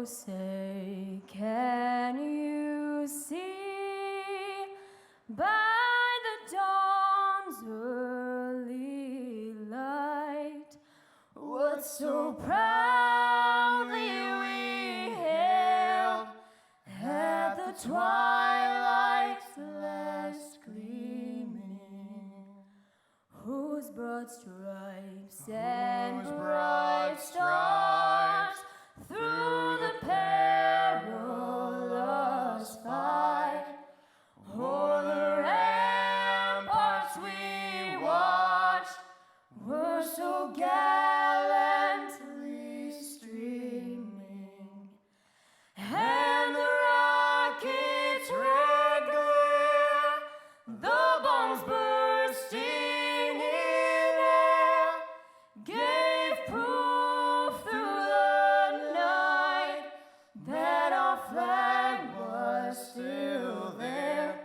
say, can you see by the dawn's early light what so proudly we hailed at the twilight's last gleaming, whose broad stripes and bright stars through the perilous fight o'er the ramparts we watched were so gallantly streaming, and the rocket's red glare, the bombs bursting in air, gave proof through the night that our flag was still there.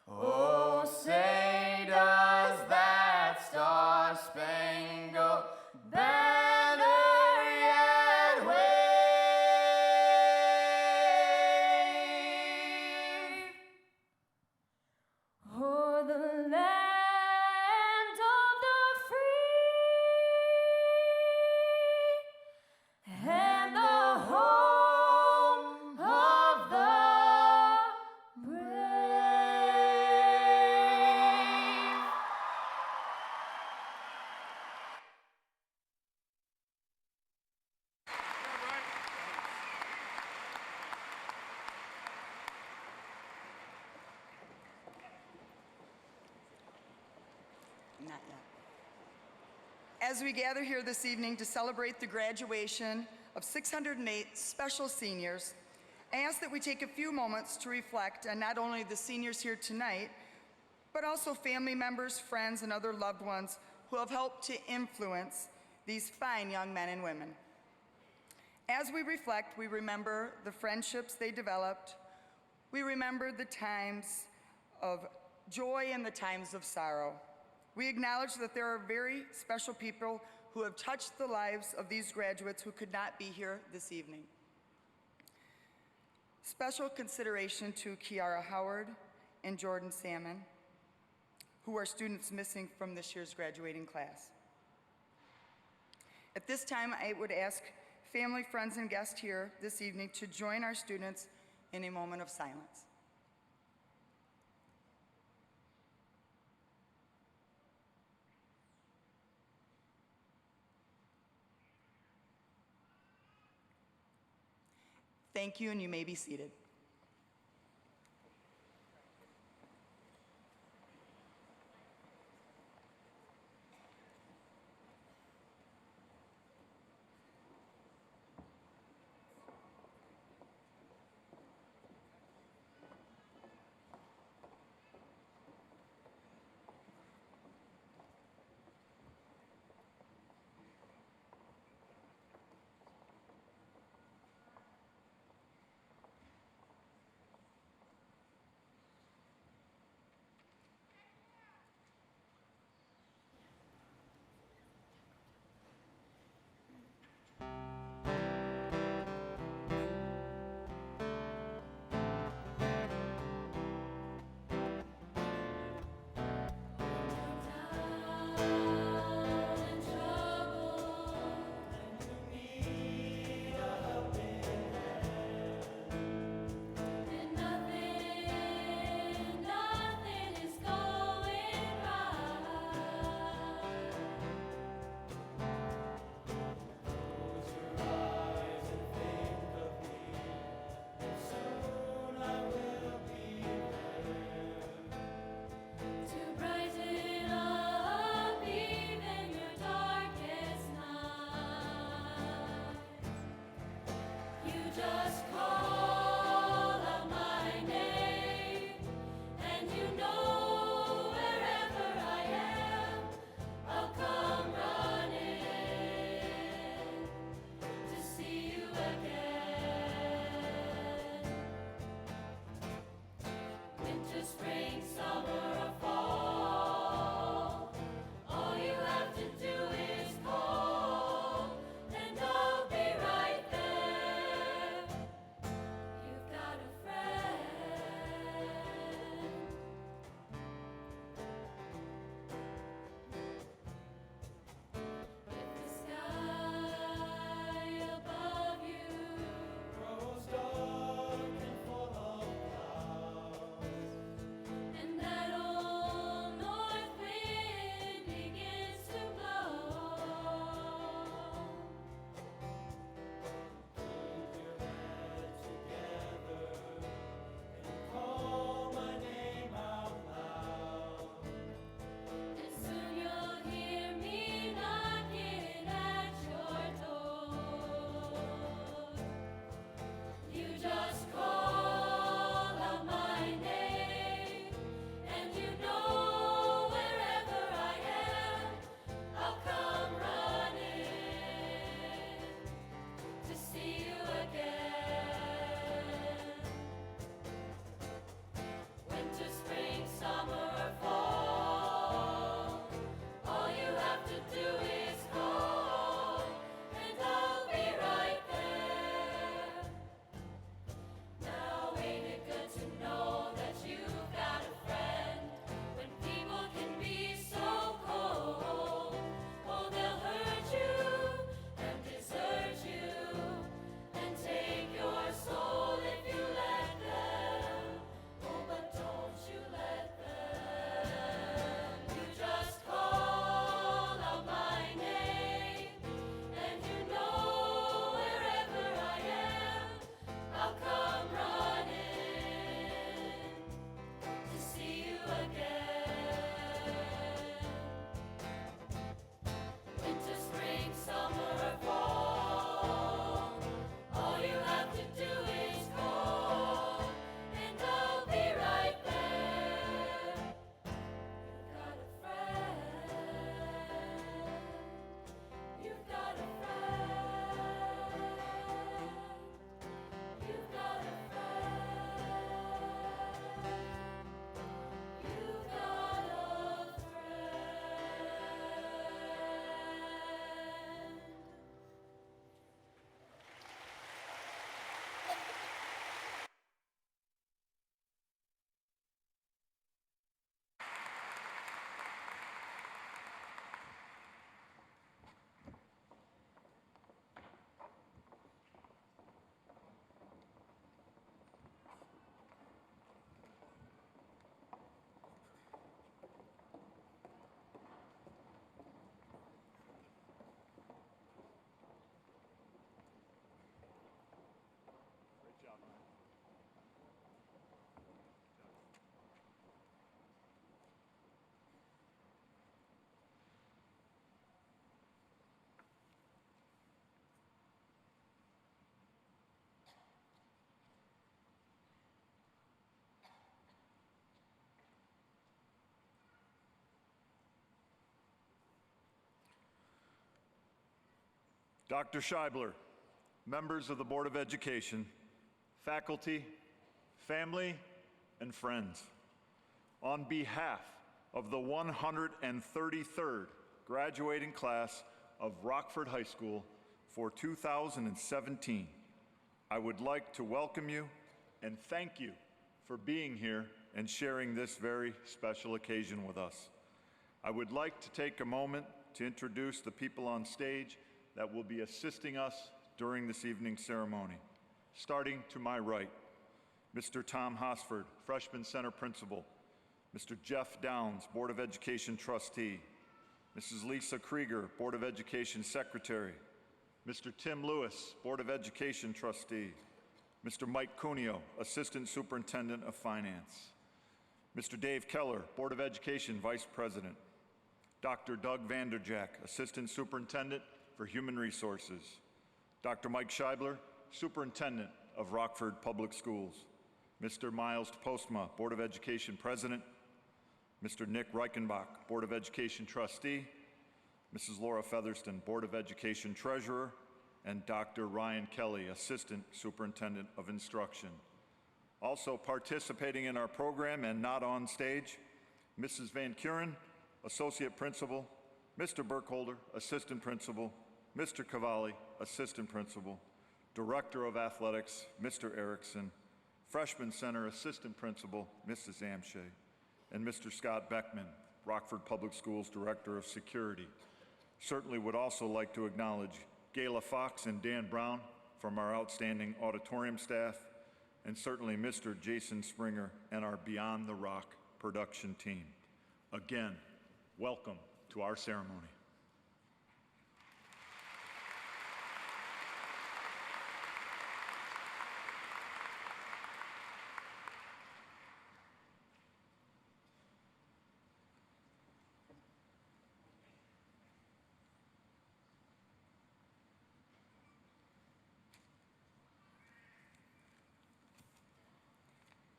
Oh, say does that star-spangled banner yet wave o'er the land of the free and the home of the brave. Not yet. As we gather here this evening to celebrate the graduation of 608 special seniors, I ask that we take a few moments to reflect on not only the seniors here tonight, but also family members, friends, and other loved ones who have helped to influence these fine young men and women. As we reflect, we remember the friendships they developed. We remember the times of joy and the times of sorrow. We acknowledge that there are very special people who have touched the lives of these graduates who could not be here this evening. Special consideration to Kiara Howard and Jordan Salmon, who are students missing from this year's graduating class. At this time, I would ask family, friends, and guests here this evening to join our students in a moment of silence. Thank you, and you may be seated. Dr. Scheibler, members of the Board of Education, faculty, family, and friends, on behalf of the 133rd graduating class of Rockford High School for 2017, I would like to welcome you and thank you for being here and sharing this very special occasion with us. I would like to take a moment to introduce the people on stage that will be assisting us during this evening's ceremony. Starting to my right, Mr. Tom Hosford, Freshman Center Principal, Mr. Jeff Downs, Board of Education Trustee, Mrs. Lisa Krieger, Board of Education Secretary, Mr. Tim Lewis, Board of Education Trustee, Mr. Mike Cuneo, Assistant Superintendent of Finance, Mr. Dave Keller, Board of Education Vice President, Dr. Doug Vanderjack, Assistant Superintendent for Human Resources, Dr. Mike Scheibler, Superintendent of Rockford Public Schools, Mr. Miles Postma, Board of Education President, Mr. Nick Reichenbach, Board of Education Trustee, Mrs. Laura Featherston, Board of Education Treasurer, and Dr. Ryan Kelly, Assistant Superintendent of Instruction. Also participating in our program and not on stage, Mrs. Van Kuren, Associate Principal, Mr. Burkholder, Assistant Principal, Mr. Cavalli, Assistant Principal, Director of Athletics, Mr. Erickson, Freshman Center Assistant Principal, Mrs. Amshay, and Mr. Scott Beckman, Rockford Public Schools Director of Security. Certainly would also like to acknowledge Gayla Fox and Dan Brown from our outstanding auditorium staff, and certainly Mr. Jason Springer and our Beyond the Rock production team. Again, welcome to our ceremony.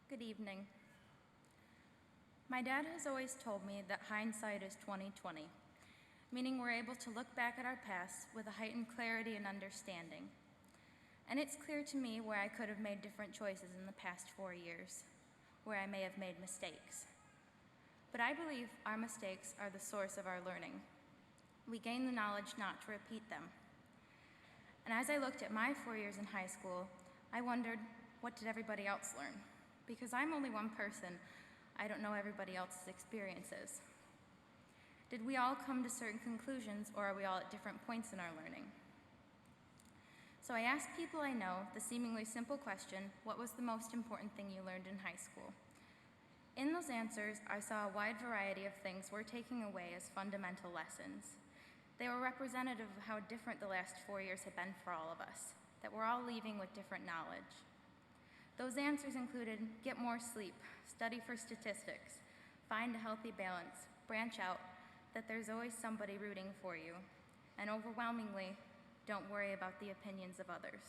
Good evening. My dad has always told me that hindsight is 20/20, meaning we're able to look back at our past with a heightened clarity and understanding. And it's clear to me where I could have made different choices in the past 4 years, where I may have made mistakes. But I believe our mistakes are the source of our learning. We gain the knowledge not to repeat them. And as I looked at my 4 years in high school, I wondered, what did everybody else learn? Because I'm only one person, I don't know everybody else's experiences. Did we all come to certain conclusions, or are we all at different points in our learning? So I asked people I know the seemingly simple question, what was the most important thing you learned in high school? In those answers, I saw a wide variety of things we're taking away as fundamental lessons. They were representative of how different the last 4 years have been for all of us, that we're all leaving with different knowledge. Those answers included get more sleep, study for statistics, find a healthy balance, branch out, that there's always somebody rooting for you, and overwhelmingly, don't worry about the opinions of others.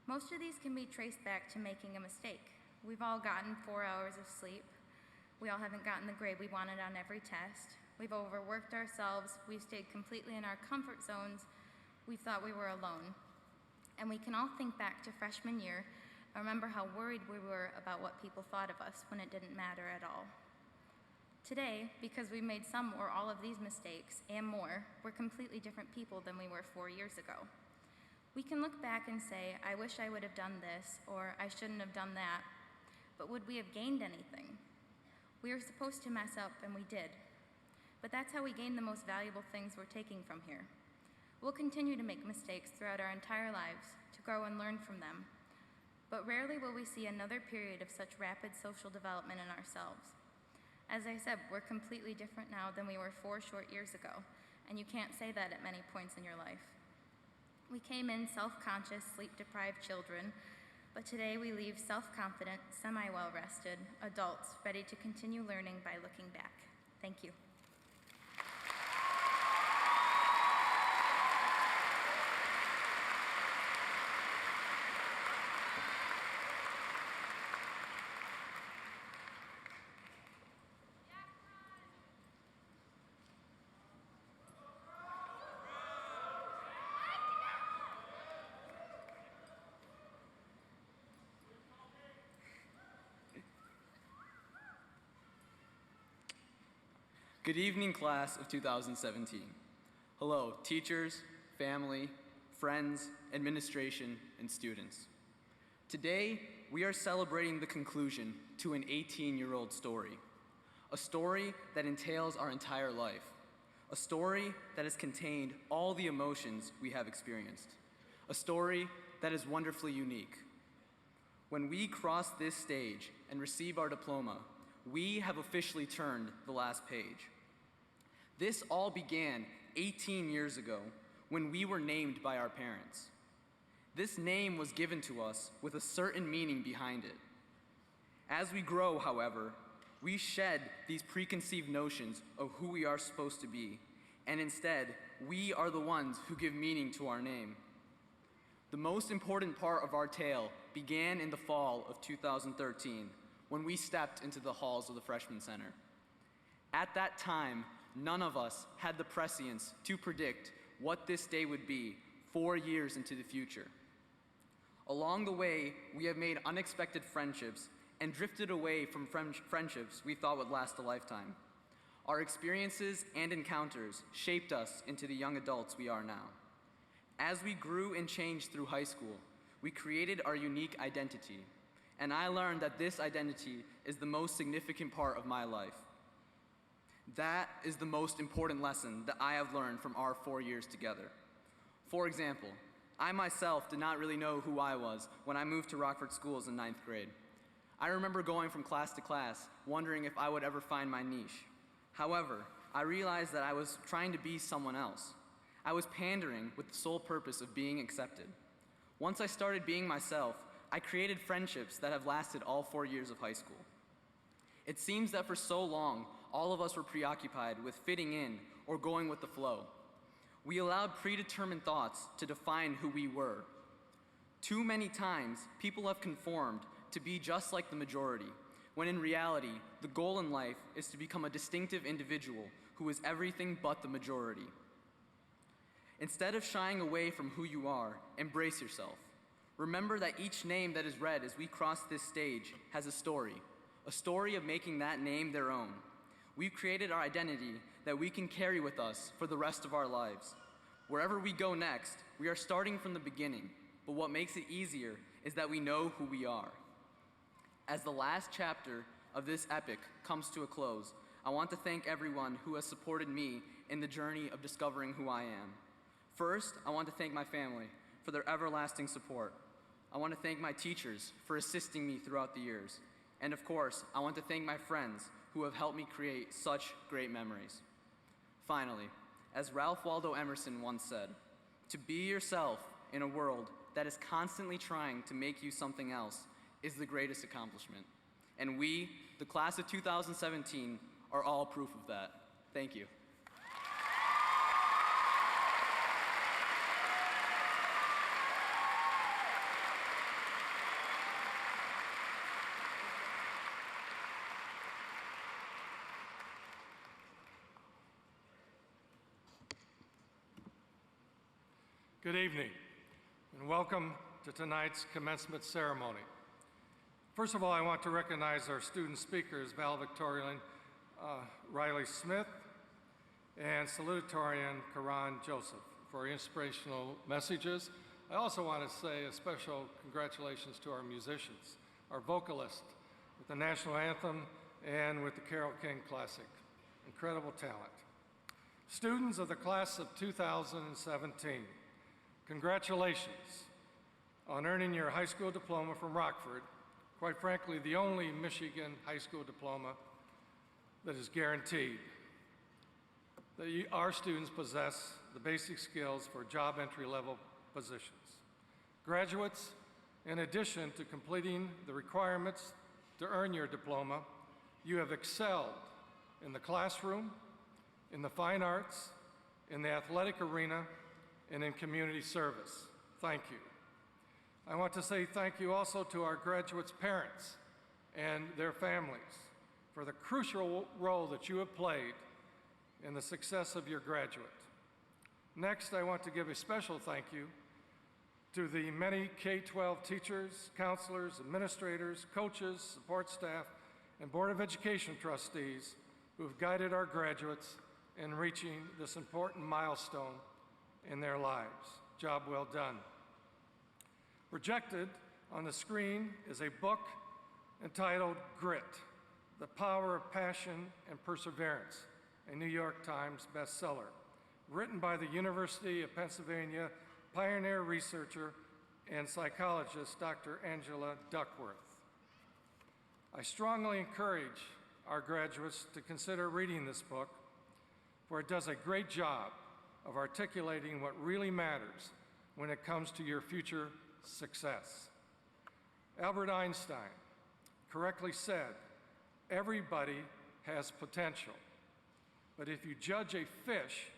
Most of these can be traced back to making a mistake. We've all gotten 4 hours of sleep. We all haven't gotten the grade we wanted on every test. We've overworked ourselves. We've stayed completely in our comfort zones. We thought we were alone. And we can all think back to freshman year and remember how worried we were about what people thought of us when it didn't matter at all. Today, because we made some or all of these mistakes and more, we're completely different people than we were 4 years ago. We can look back and say, I wish I would have done this, or I shouldn't have done that, but would we have gained anything? We were supposed to mess up, and we did. But that's how we gain the most valuable things we're taking from here. We'll continue to make mistakes throughout our entire lives, to grow and learn from them. But rarely will we see another period of such rapid social development in ourselves. As I said, we're completely different now than we were 4 short years ago, and you can't say that at many points in your life. We came in self-conscious, sleep-deprived children, but today we leave self-confident, semi-well-rested adults ready to continue learning by looking back. Thank you. Good evening, class of 2017. Hello, teachers, family, friends, administration, and students. Today, we are celebrating the conclusion to an 18-year-old story. A story that entails our entire life. A story that has contained all the emotions we have experienced. A story that is wonderfully unique. When we cross this stage and receive our diploma, we have officially turned the last page. This all began 18 years ago when we were named by our parents. This name was given to us with a certain meaning behind it. As we grow, however, we shed these preconceived notions of who we are supposed to be, and instead, we are the ones who give meaning to our name. The most important part of our tale began in the fall of 2013, when we stepped into the halls of the Freshman Center. At that time, none of us had the prescience to predict what this day would be 4 years into the future. Along the way, we have made unexpected friendships and drifted away from friendships we thought would last a lifetime. Our experiences and encounters shaped us into the young adults we are now. As we grew and changed through high school, we created our unique identity, and I learned that this identity is the most significant part of my life. That is the most important lesson that I have learned from our 4 years together. For example, I myself did not really know who I was when I moved to Rockford Schools in 9th grade. I remember going from class to class, wondering if I would ever find my niche. However, I realized that I was trying to be someone else. I was pandering with the sole purpose of being accepted. Once I started being myself, I created friendships that have lasted all 4 years of high school. It seems that for so long, all of us were preoccupied with fitting in or going with the flow. We allowed predetermined thoughts to define who we were. Too many times, people have conformed to be just like the majority, when in reality, the goal in life is to become a distinctive individual who is everything but the majority. Instead of shying away from who you are, embrace yourself. Remember that each name that is read as we cross this stage has a story of making that name their own. We've created our identity that we can carry with us for the rest of our lives. Wherever we go next, we are starting from the beginning, but what makes it easier is that we know who we are. As the last chapter of this epic comes to a close, I want to thank everyone who has supported me in the journey of discovering who I am. First, I want to thank my family for their everlasting support. I want to thank my teachers for assisting me throughout the years. And of course, I want to thank my friends who have helped me create such great memories. Finally, as Ralph Waldo Emerson once said, to be yourself in a world that is constantly trying to make you something else is the greatest accomplishment. And we, the class of 2017, are all proof of that. Thank you. Good evening, and welcome to tonight's commencement ceremony. First of all, I want to recognize our student speakers, valedictorian Riley Smith and salutatorian Karan Joseph, for inspirational messages. I also want to say a special congratulations to our musicians, our vocalists with the National Anthem and with the Carole King Classic. Incredible talent. Students of the class of 2017, congratulations on earning your high school diploma from Rockford, quite frankly, the only Michigan high school diploma that is guaranteed. Our students possess the basic skills for job entry-level positions. Graduates, in addition to completing the requirements to earn your diploma, you have excelled in the classroom, in the fine arts, in the athletic arena, and in community service. Thank you. I want to say thank you also to our graduates' parents and their families for the crucial role that you have played in the success of your graduate. Next, I want to give a special thank you to the many K-12 teachers, counselors, administrators, coaches, support staff, and Board of Education trustees who have guided our graduates in reaching this important milestone in their lives. Job well done. Projected on the screen is a book entitled Grit, The Power of Passion and Perseverance, a New York Times bestseller, written by the University of Pennsylvania pioneer researcher and psychologist Dr. Angela Duckworth. I strongly encourage our graduates to consider reading this book, for it does a great job of articulating what really matters when it comes to your future success. Albert Einstein correctly said, "Everybody has potential, but if you judge a fish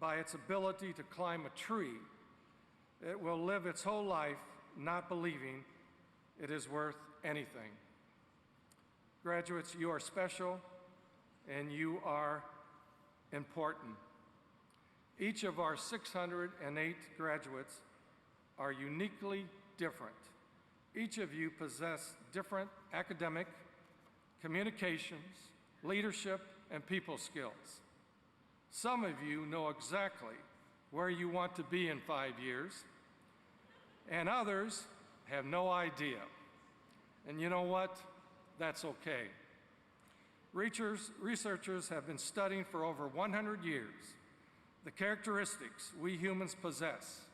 by its ability to climb a tree, it will live its whole life not believing it is worth anything." Graduates, you are special and you are important. Each of our 608 graduates are uniquely different. Each of you possess different academic, communications, leadership, and people skills. Some of you know exactly where you want to be in 5 years, and others have no idea. And you know what? That's okay. Researchers have been studying for over 100 years the characteristics we humans possess,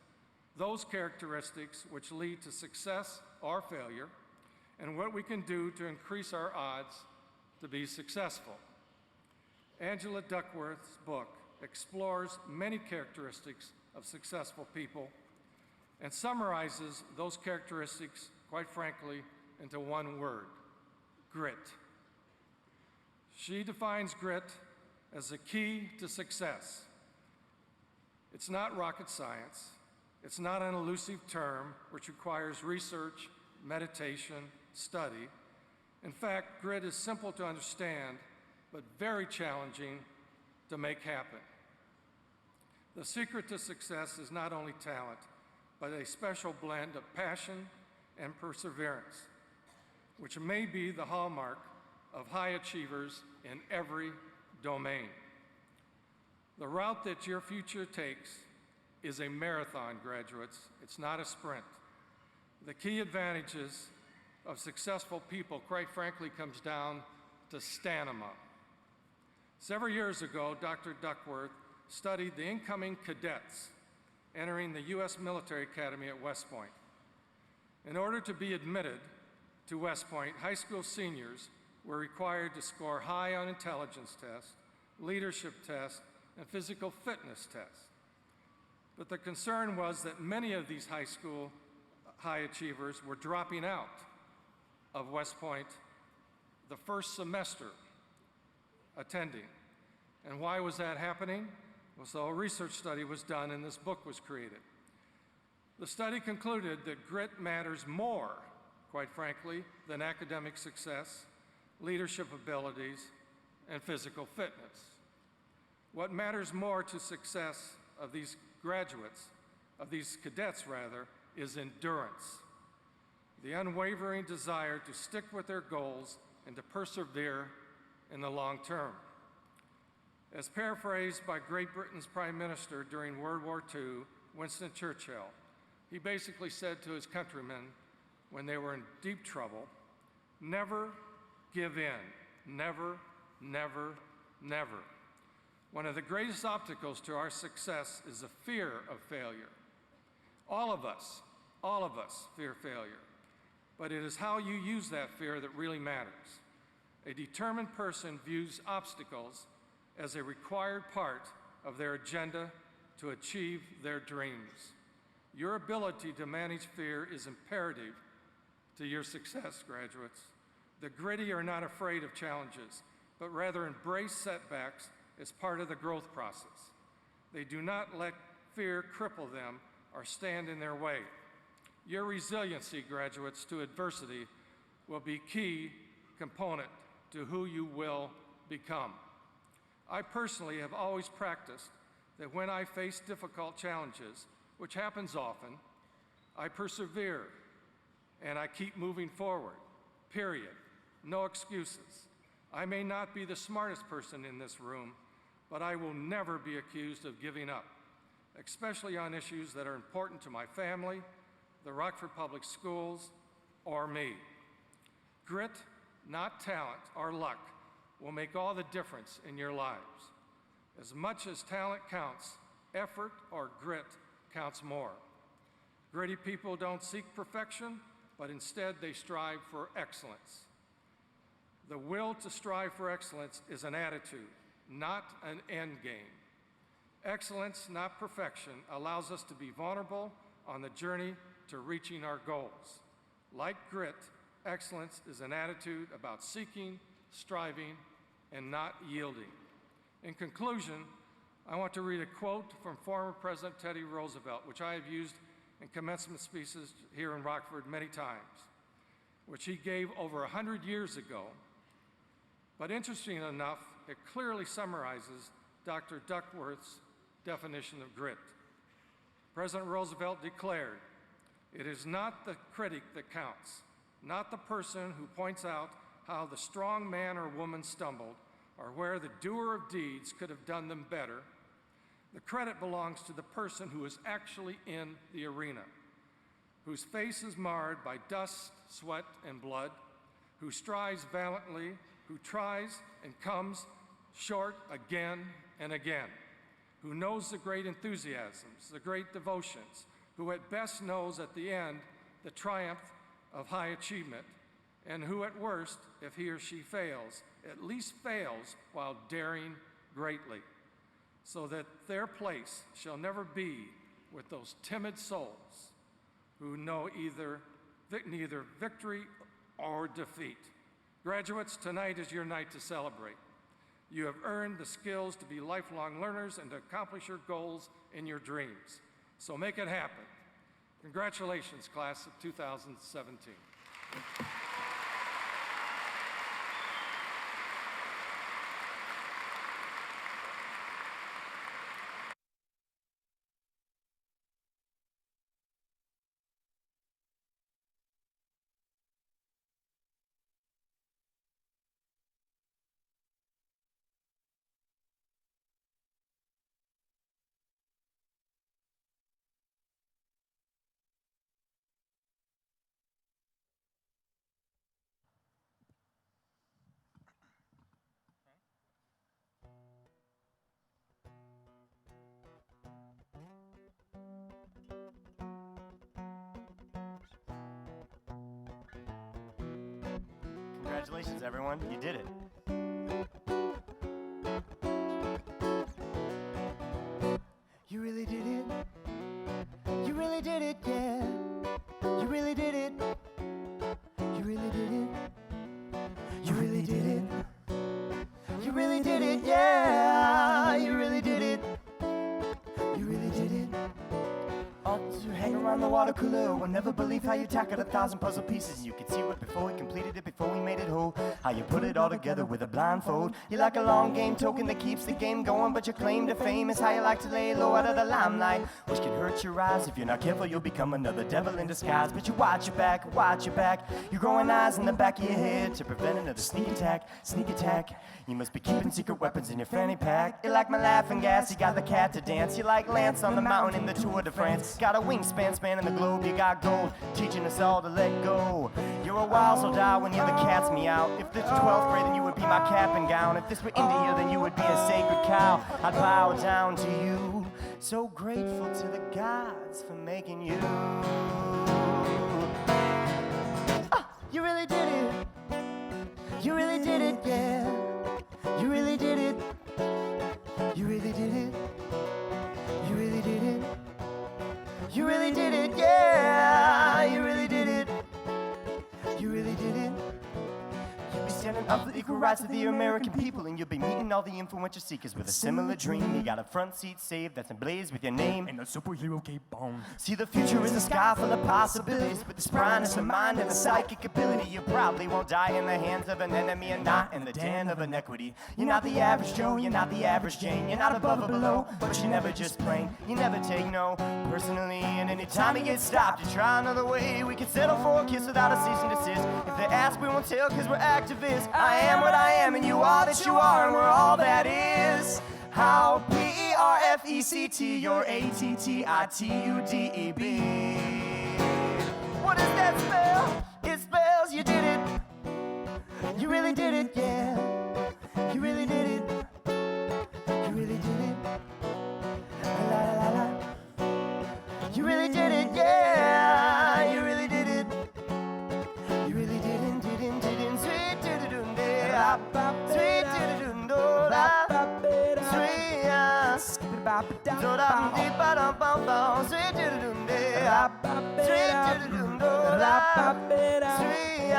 those characteristics which lead to success or failure, and what we can do to increase our odds to be successful. Angela Duckworth's book explores many characteristics of successful people and summarizes those characteristics, quite frankly, into one word: grit. She defines grit as the key to success. It's not rocket science. It's not an elusive term which requires research, meditation, study. In fact, grit is simple to understand, but very challenging to make happen. The secret to success is not only talent, but a special blend of passion and perseverance, which may be the hallmark of high achievers in every domain. The route that your future takes is a marathon, graduates. It's not a sprint. The key advantages of successful people, quite frankly, comes down to stamina. Several years ago, Dr. Duckworth studied the incoming cadets entering the U.S. Military Academy at West Point. In order to be admitted to West Point, high school seniors were required to score high on intelligence tests, leadership tests, and physical fitness tests. But the concern was that many of these high school high achievers were dropping out of West Point the first semester attending. And why was that happening? Well, so a research study was done and this book was created. The study concluded that grit matters more, quite frankly, than academic success, leadership abilities, and physical fitness. What matters more to success of these graduates, of these cadets rather, is endurance, the unwavering desire to stick with their goals and to persevere in the long term. As paraphrased by Great Britain's Prime Minister during World War II, Winston Churchill, he basically said to his countrymen when they were in deep trouble, "Never give in, never, never, never." One of the greatest obstacles to our success is the fear of failure. All of us fear failure, but it is how you use that fear that really matters. A determined person views obstacles as a required part of their agenda to achieve their dreams. Your ability to manage fear is imperative to your success, graduates. The gritty are not afraid of challenges, but rather embrace setbacks as part of the growth process. They do not let fear cripple them or stand in their way. Your resiliency, graduates, to adversity will be a key component to who you will become. I personally have always practiced that when I face difficult challenges, which happens often, I persevere and I keep moving forward, period. No excuses. I may not be the smartest person in this room, but I will never be accused of giving up, especially on issues that are important to my family, the Rockford Public Schools, or me. Grit, not talent or luck, will make all the difference in your lives. As much as talent counts, effort or grit counts more. Gritty people don't seek perfection, but instead they strive for excellence. The will to strive for excellence is an attitude, not an end game. Excellence, not perfection, allows us to be vulnerable on the journey to reaching our goals. Like grit, excellence is an attitude about seeking, striving, and not yielding. In conclusion, I want to read a quote from former President Teddy Roosevelt, which I have used in commencement speeches here in Rockford many times, which he gave over 100 years ago. But interesting enough, it clearly summarizes Dr. Duckworth's definition of grit. President Roosevelt declared, "It is not the critic that counts, not the person who points out how the strong man or woman stumbled, or where the doer of deeds could have done them better. The credit belongs to the person who is actually in the arena, whose face is marred by dust, sweat, and blood, who strives valiantly, who tries and comes short again and again, who knows the great enthusiasms, the great devotions, who at best knows at the end the triumph of high achievement, and who at worst, if he or she fails, at least fails while daring greatly, so that their place shall never be with those timid souls who know neither victory or defeat." Graduates, tonight is your night to celebrate. You have earned the skills to be lifelong learners and to accomplish your goals and your dreams. So make it happen. Congratulations, class of 2017. Congratulations, everyone. You did it. You really did it. You really did it, yeah. You really did it. You really did it. You really did it. You really did it, yeah. You really did it. You really did it. Ought to hang around the water cooler. We'll never believe how you tackled 1,000 puzzle pieces, and you could see what before we completed it, before we made it whole. How you put it all together with a blindfold. You're like a long game token that keeps the game going, but your claim to fame is how you like to lay low out of the limelight, which can hurt your eyes. If you're not careful, you'll become another devil in disguise. But you watch your back, watch your back. You're growing eyes in the back of your head to prevent another sneak attack, sneak attack. You must be keeping secret weapons in your fanny pack. You're like my laughing gas, you got the cat to dance. You're like Lance on the mountain in the Tour de France. Got a wingspan spanning the globe, you got gold, teaching us all to let go. You're a wild soldier when you're the cat's meow. If this were 12th grade, then you would be my cap and gown. If this were India, then you would be a sacred cow. I'd bow down to you. So grateful to the gods for making you. Oh, you really did it. You really did it, yeah. You really did it. You really did it. You really did it. You really did it, yeah. You really did it. You really did it. You'll be standing up for equal rights of the American people, and you'll be meeting all the influential seekers with a similar dream. You got a front seat saved that's emblazed with your name and a superhero cape on. See, the future is a sky full of possibilities. With the spryness of mind and the psychic ability, you probably won't die in the hands of an enemy and not in the den of inequity. You're not the average Joe, you're not the average Jane. You're not above or below, but you never just plain. You never take no personally, and anytime you get stopped, you try another way. We can settle for a kiss without a cease and desist. If they ask, we won't tell, cause we're activists. I am what I am, and you are that you are, and we're all that is. How P-E-R-F-E-C-T, you're A-T-T-I-T-U-D-E-B. What does that spell? It spells you did it. You really did it, yeah. You really did it. You really did it. La la la la. You really did it, yeah. You really did it. You really didn't, sweet did-a-dun, sweet did-a-dun, da, sweet, do-dum, dee-ba-dum-bum-bum, sweet did-a-dun, sweet did-a-dun, da, sweet,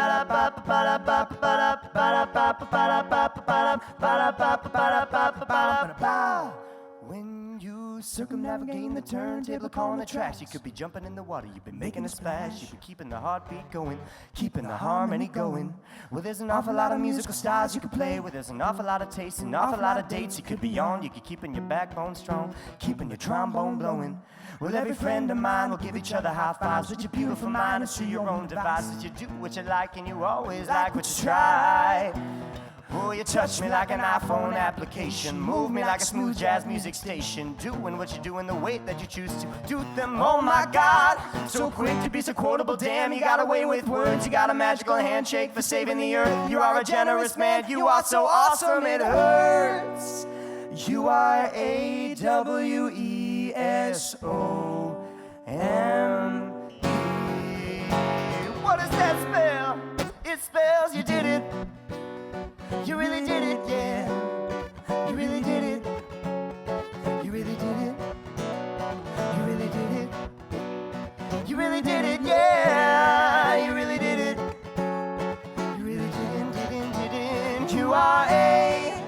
ba-da-ba-ba-ba-da-ba-ba-ba-da-ba-ba-ba-da-ba-ba-ba-ba-ba. When you circumnavigating the turntable calling the tracks, you could be jumping in the water, you've been making a splash, you've been keeping the heartbeat going, keeping the harmony going. Well, there's an awful lot of musical styles you could play with, there's an awful lot of tastes, an awful lot of dates you could be on. You could keeping your backbone strong, keeping your trombone blowing. Well, every friend of mine will give each other high fives with your beautiful mind and through your own devices. You do what you like and you always like what you try. Oh, you touch me like an iPhone application, move me like a smooth jazz music station, doing what you do in the way that you choose to do them. Oh my God, so quick to be so quotable, damn, you got away with words, you got a magical handshake for saving the earth. You are a generous man, you are so awesome it hurts. You are A-W-E-S-O-M-E. What does that spell? It spells you did it. You really did it, yeah. You really did it. You really did it. You really did it. You really did it, yeah. You really did it. You really didn't. You are A-W-E-S-O-M-E.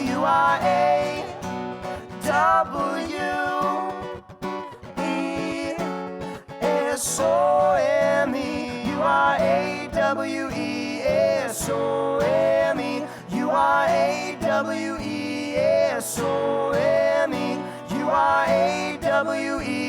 You are A-W-E-S-O-M-E. You are A-W-E-S-O-M-E. You are A-W-E-S-O-M-E. You are A-W-E-S-O-M-E.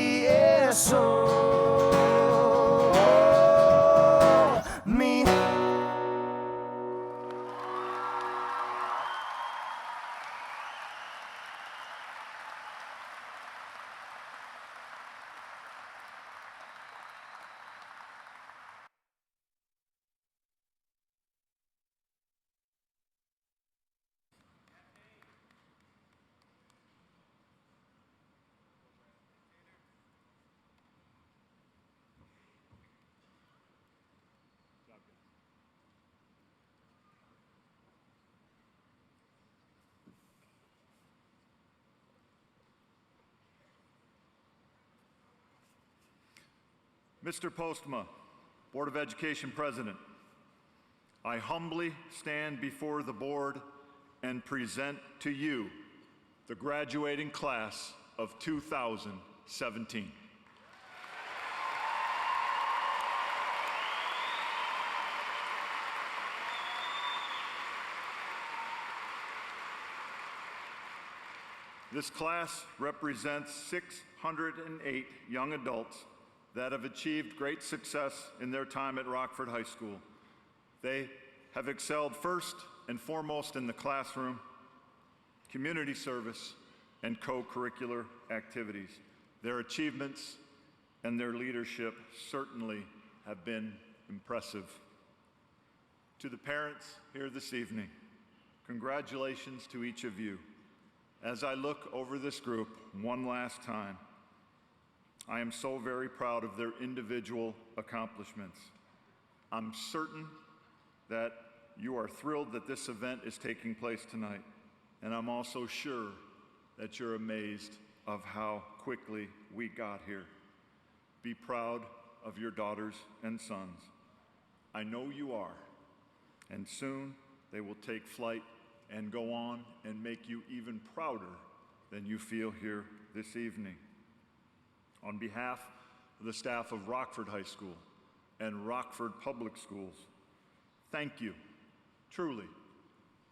Mr. Postma, Board of Education President, I humbly stand before the board and present to you the graduating class of 2017. This class represents 608 young adults that have achieved great success in their time at Rockford High School. They have excelled first and foremost in the classroom, community service, and co-curricular activities. Their achievements and their leadership certainly have been impressive. To the parents here this evening, congratulations to each of you. As I look over this group one last time, I am so very proud of their individual accomplishments. I'm certain that you are thrilled that this event is taking place tonight, and I'm also sure that you're amazed of how quickly we got here. Be proud of your daughters and sons. I know you are, and soon they will take flight and go on and make you even prouder than you feel here this evening. On behalf of the staff of Rockford High School and Rockford Public Schools, thank you, truly,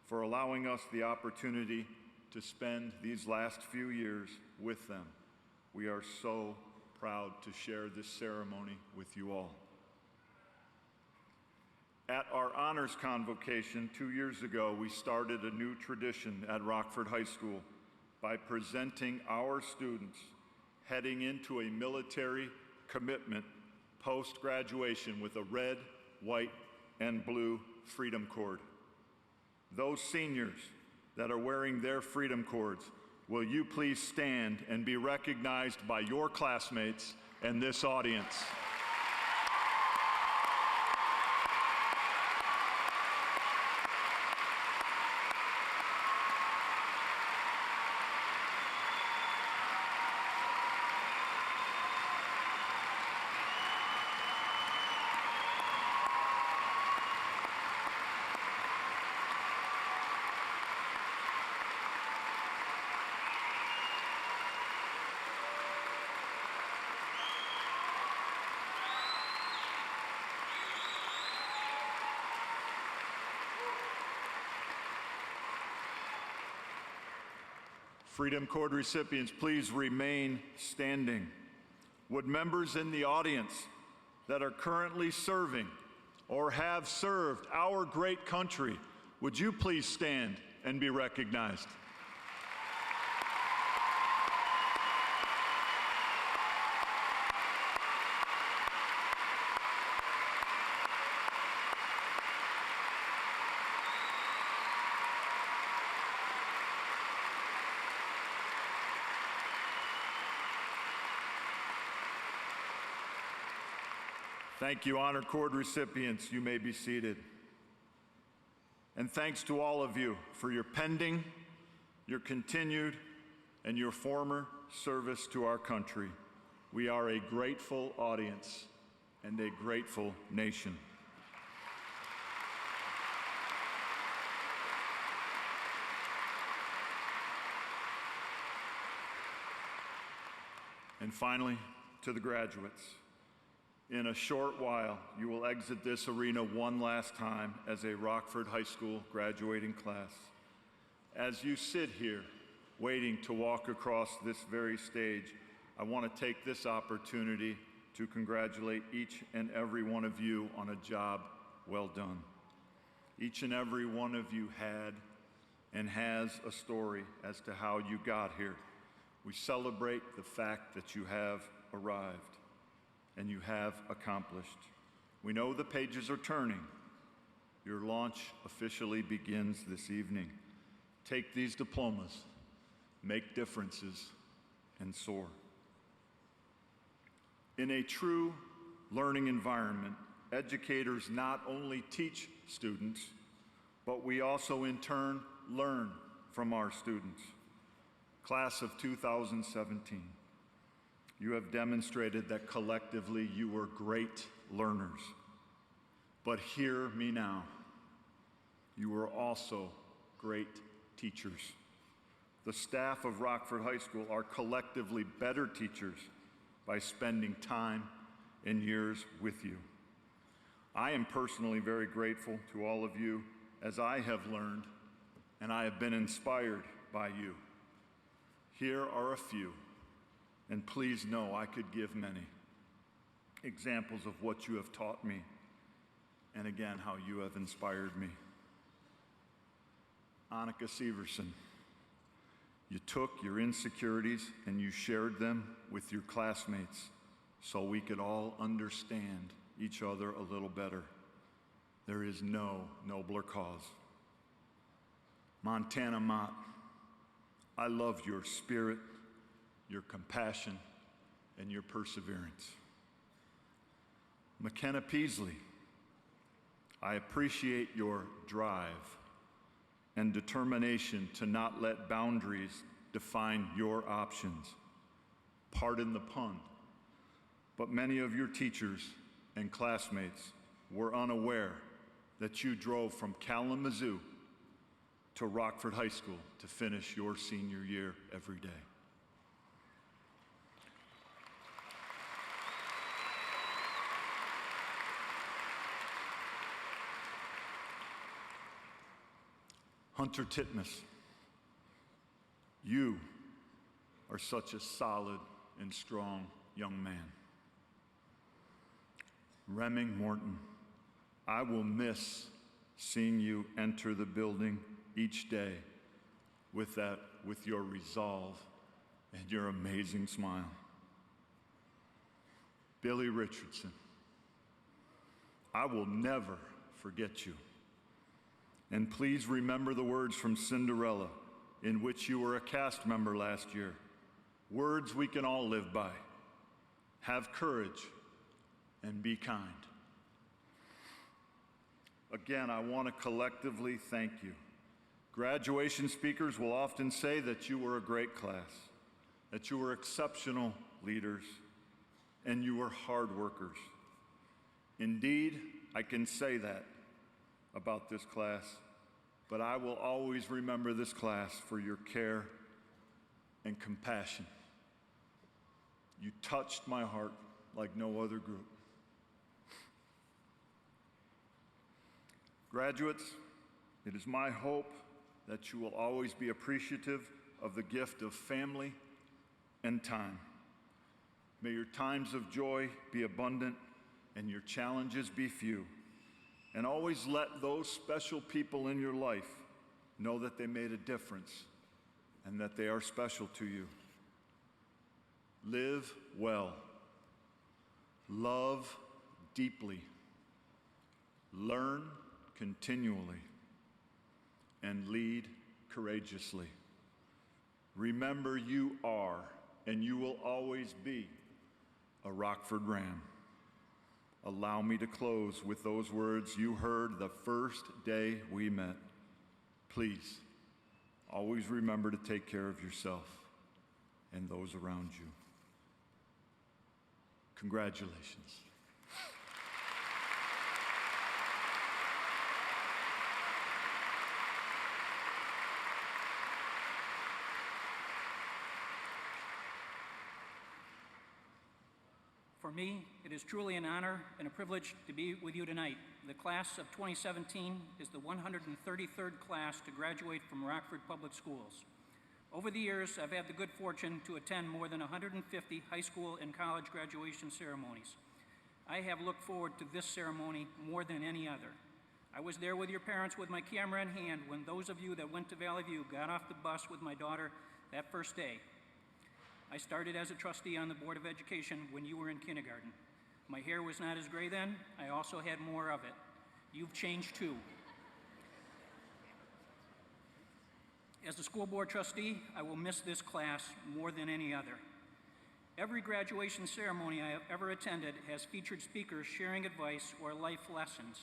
for allowing us the opportunity to spend these last few years with them. We are so, proud to share this ceremony with you all. At our honors convocation 2 years ago, we started a new tradition at Rockford High School by presenting our students heading into a military commitment post-graduation with a red, white, and blue Freedom Cord. Those seniors that are wearing their Freedom Cords, will you please stand and be recognized by your classmates and this audience? Freedom Cord recipients, please remain standing. Would members in the audience that are currently serving or have served our great country, would you please stand and be recognized? Thank you, Honor Cord recipients. You may be seated. And thanks to all of you for your pending, your continued, and your former service to our country. We are a grateful audience and a grateful nation. And finally, to the graduates. In a short while, you will exit this arena one last time as a Rockford High School graduating class. As you sit here, waiting to walk across this very stage, I want to take this opportunity to congratulate each and every one of you on a job well done. Each and every one of you had and has a story as to how you got here. We celebrate the fact that you have arrived and you have accomplished. We know the pages are turning. Your launch officially begins this evening. Take these diplomas, make differences, and soar. In a true learning environment, educators not only teach students, but we also in turn learn from our students. Class of 2017. You have demonstrated that collectively you were great learners. But hear me now. You were also great teachers. The staff of Rockford High School are collectively better teachers by spending time and years with you. I am personally very grateful to all of you as I have learned and I have been inspired by you. Here are a few. And please know I could give many examples of what you have taught me, and again, how you have inspired me. Annika Severson, you took your insecurities and you shared them with your classmates so we could all understand each other a little better. There is no nobler cause. Montana Mott, I love your spirit, your compassion, and your perseverance. McKenna Peasley, I appreciate your drive and determination to not let boundaries define your options. Pardon the pun, but many of your teachers and classmates were unaware that you drove from Kalamazoo to Rockford High School to finish your senior year every day. Hunter Titmus, you are such a solid and strong young man. Remming Morton, I will miss seeing you enter the building each day with your resolve and your amazing smile. Billy Richardson, I will never forget you. And please remember the words from Cinderella, in which you were a cast member last year. Words we can all live by. Have courage and be kind. Again, I want to collectively thank you. Graduation speakers will often say that you were a great class, that you were exceptional leaders, and you were hard workers. Indeed, I can say that about this class, but I will always remember this class for your care and compassion. You touched my heart like no other group. Graduates, it is my hope that you will always be appreciative of the gift of family and time. May your times of joy be abundant and your challenges be few. And always let those special people in your life know that they made a difference and that they are special to you. Live well. Love deeply. Learn continually. And lead courageously. Remember, you are and you will always be a Rockford Ram. Allow me to close with those words you heard the first day we met. Please, always remember to take care of yourself and those around you. Congratulations. For me, it is truly an honor and a privilege to be with you tonight. The class of 2017 is the 133rd class to graduate from Rockford Public Schools. Over the years, I've had the good fortune to attend more than 150 high school and college graduation ceremonies. I have looked forward to this ceremony more than any other. I was there with your parents with my camera in hand when those of you that went to Valley View got off the bus with my daughter that first day. I started as a trustee on the Board of Education when you were in kindergarten. My hair was not as gray then. I also had more of it. You've changed too. As a school board trustee, I will miss this class more than any other. Every graduation ceremony I have ever attended has featured speakers sharing advice or life lessons.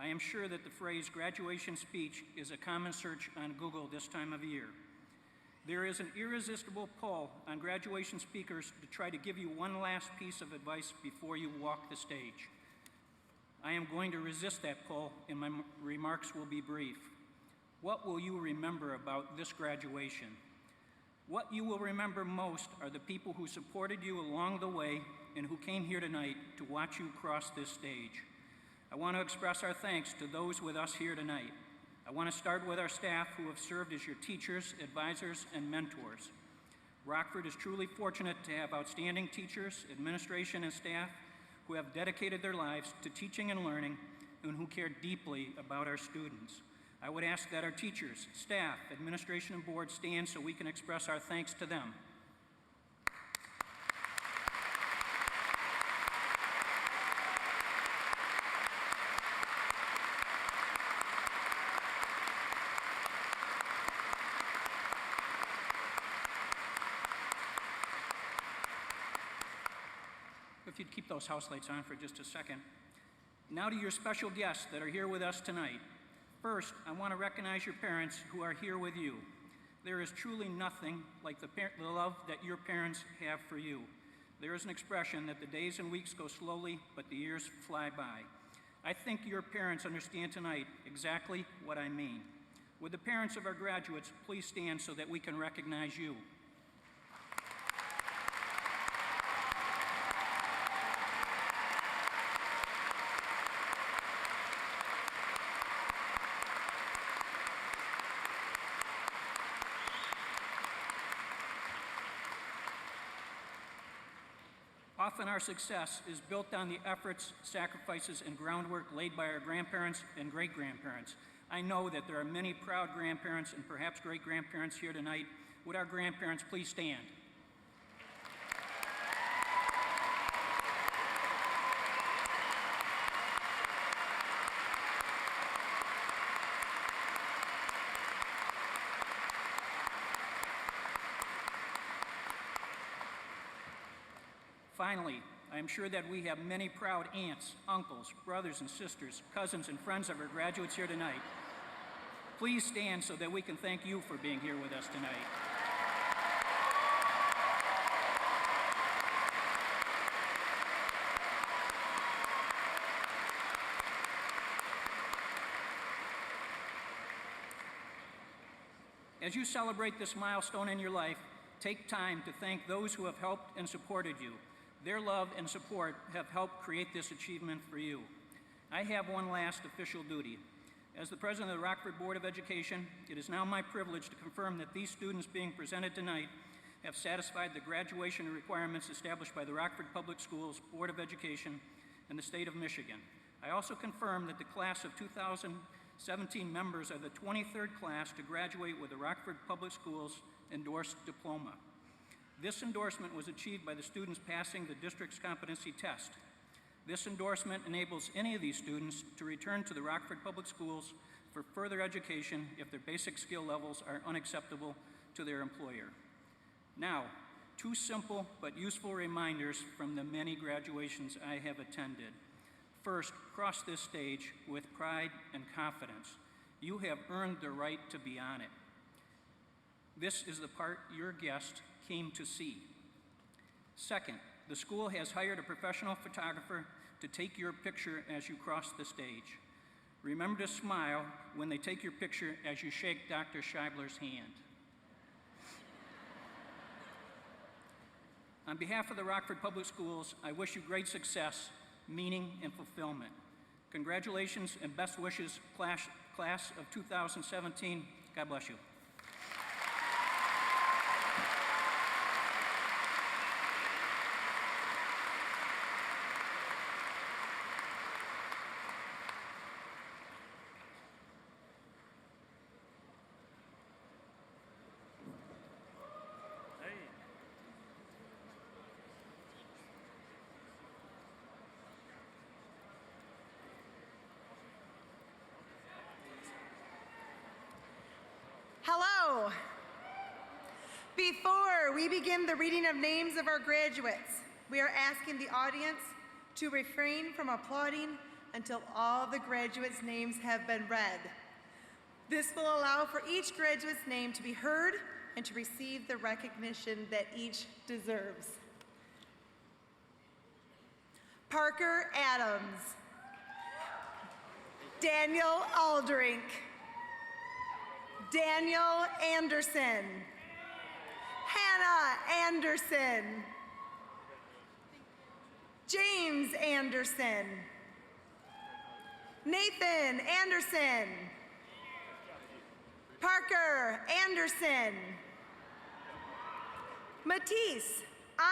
I am sure that the phrase graduation speech is a common search on Google this time of year. There is an irresistible pull on graduation speakers to try to give you one last piece of advice before you walk the stage. I am going to resist that pull, and my remarks will be brief. What will you remember about this graduation? What you will remember most are the people who supported you along the way and who came here tonight to watch you cross this stage. I want to express our thanks to those with us here tonight. I want to start with our staff who have served as your teachers, advisors, and mentors. Rockford is truly fortunate to have outstanding teachers, administration, and staff who have dedicated their lives to teaching and learning and who care deeply about our students. I would ask that our teachers, staff, administration, and board stand so we can express our thanks to them. If you'd keep those house lights on for just a second. Now to your special guests that are here with us tonight. First, I want to recognize your parents who are here with you. There is truly nothing like the love that your parents have for you. There is an expression that the days and weeks go slowly, but the years fly by. I think your parents understand tonight exactly what I mean. Would the parents of our graduates please stand so that we can recognize you? Often our success is built on the efforts, sacrifices, and groundwork laid by our grandparents and great-grandparents. I know that there are many proud grandparents and perhaps great-grandparents here tonight. Would our grandparents please stand? Finally, I am sure that we have many proud aunts, uncles, brothers and sisters, cousins and friends of our graduates here tonight. Please stand so that we can thank you for being here with us tonight. As you celebrate this milestone in your life, take time to thank those who have helped and supported you. Their love and support have helped create this achievement for you. I have one last official duty. As the president of the Rockford Board of Education, it is now my privilege to confirm that these students being presented tonight have satisfied the graduation requirements established by the Rockford Public Schools Board of Education and the state of Michigan. I also confirm that the class of 2017 members are the 23rd class to graduate with the Rockford Public Schools endorsed diploma. This endorsement was achieved by the students passing the district's competency test. This endorsement enables any of these students to return to the Rockford Public Schools for further education if their basic skill levels are unacceptable to their employer. Now, two simple but useful reminders from the many graduations I have attended. First, cross this stage with pride and confidence. You have earned the right to be on it. This is the part your guest came to see. Second, the school has hired a professional photographer to take your picture as you cross the stage. Remember to smile when they take your picture as you shake Dr. Scheibler's hand. On behalf of the Rockford Public Schools, I wish you great success, meaning, and fulfillment. Congratulations and best wishes, class of 2017. God bless you. Hello. Before we begin the reading of names of our graduates, we are asking the audience to refrain from applauding until all the graduates' names have been read. This will allow for each graduate's name to be heard and to receive the recognition that each deserves. Parker Adams, Daniel Aldrink, Daniel Anderson, Hannah Anderson, James Anderson, Nathan Anderson, Parker Anderson, Matisse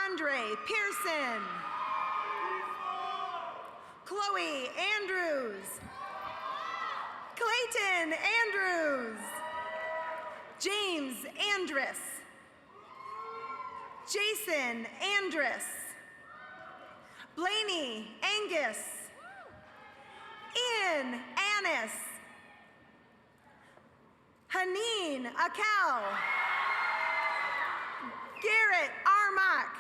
Andre Pearson, Chloe Andrews, Clayton Andrews, James Andrus, Jason Andrus, Blaney Angus, Ian Annis, Haneen Akel, Garrett Armach,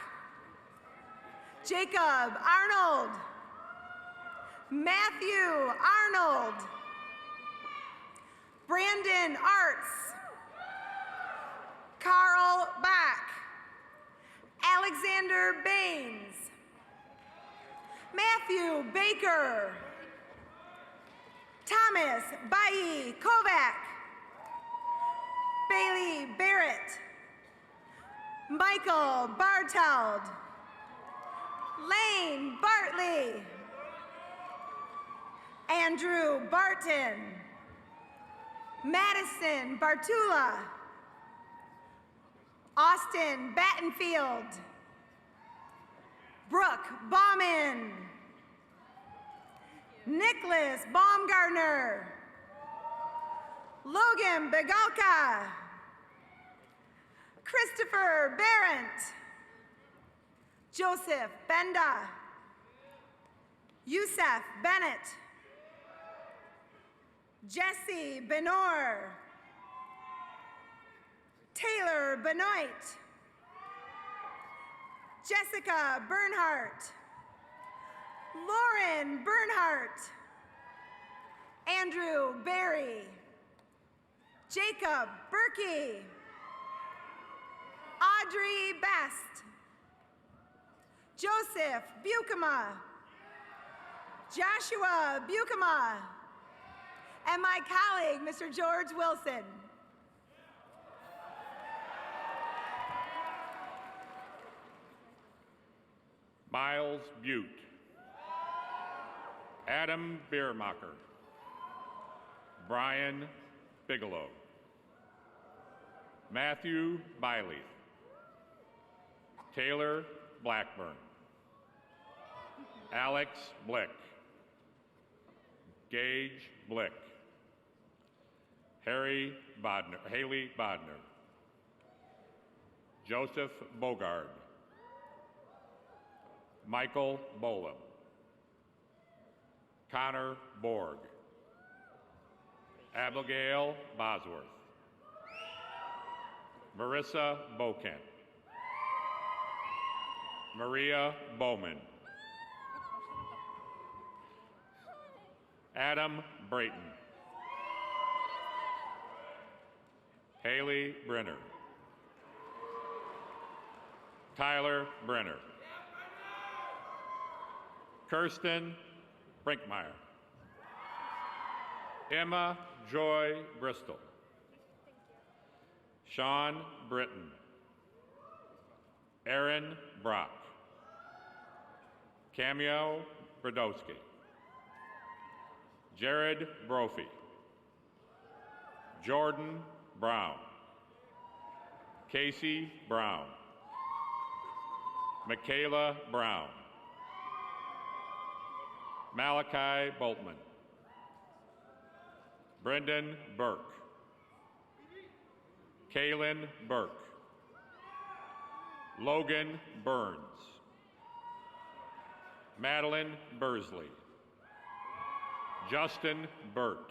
Jacob Arnold, Matthew Arnold, Brandon Arts, Carl Bach, Alexander Baines, Matthew Baker, Thomas Bailey Kovac, Bailey Barrett, Michael Barteld, Lane Bartley, Andrew Barton, Madison Bartula, Austin Battenfield, Brooke Bauman. Nicholas Baumgartner. Logan Begalka. Christopher Barrett. Joseph Benda. Youssef Bennett. Jesse Benor. Taylor Benoit. Jessica Bernhardt. Lauren Bernhardt. Andrew Berry. Jacob Berkey. Audrey Best. Joseph Bukema. Joshua Bukema. And my colleague, Mr. George Wilson. Miles Butte. Adam Biermacher. Brian Bigelow. Matthew Biley. Taylor Blackburn. Alex Blick. Gage Blick. Haley Bodner. Joseph Bogard. Michael Bolam. Connor Borg. Abigail Bosworth. Marissa Bokamp. Maria Bowman. Adam Brayton. Haley Brenner. Tyler Brenner. Kirsten Brinkmeyer. Emma Joy Bristol. Sean Britton. Aaron Brock. Cameo Brodowski. Jared Brophy. Jordan Brown. Casey Brown. Michaela Brown. Malachi Boltman. Brendan Burke. Kaylin Burke. Logan Burns. Madeline Bursley. Justin Burt.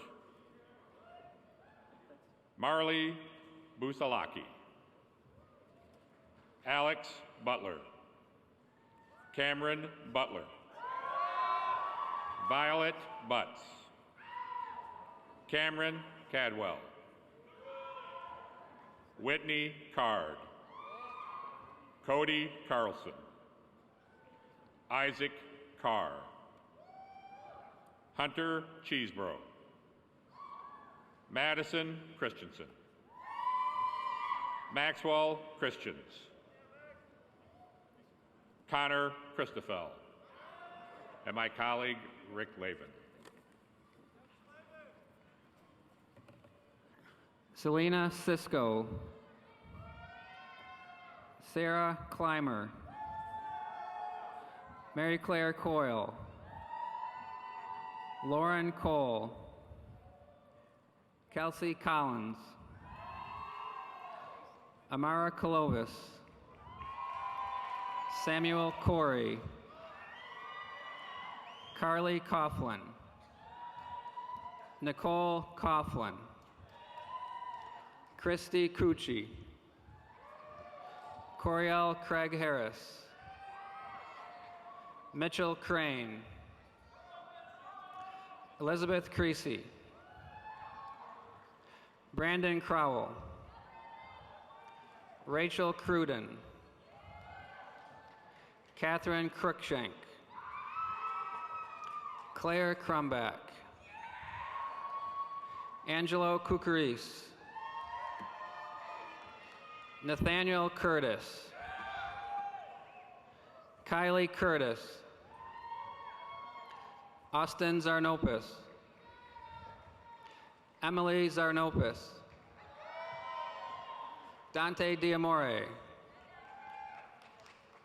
Marley Busalaki. Alex Butler. Cameron Butler. Violet Butts. Cameron Cadwell. Whitney Card. Cody Carlson. Isaac Carr. Hunter Cheesebro. Madison Christensen. Maxwell Christians. Connor Christoffel. And my colleague, Rick Lavin. Selena Cisco. Sarah Clymer. Mary Claire Coyle. Lauren Cole. Kelsey Collins. Amara Clovis. Samuel Corey. Carly Coughlin. Nicole Coughlin. Christy Cucci. Coriel Craig Harris. Mitchell Crane. Elizabeth Creasy. Brandon Crowell. Rachel Cruden. Catherine Cruikshank. Claire Crumback. Angelo Cucarise. Nathaniel Curtis. Kylie Curtis. Austin Zarnopis. Emily Zarnopis. Dante Diamore.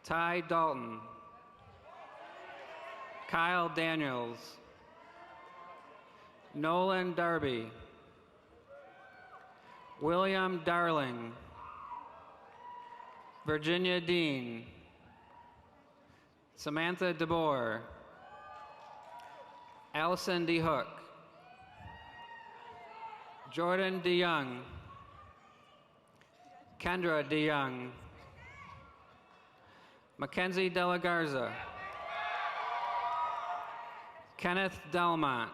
Ty Dalton. Kyle Daniels, Nolan Darby, William Darling, Virginia Dean, Samantha DeBoer, Allison DeHook, Jordan DeYoung, Kendra DeYoung, Mackenzie De La Garza, Kenneth Delmont,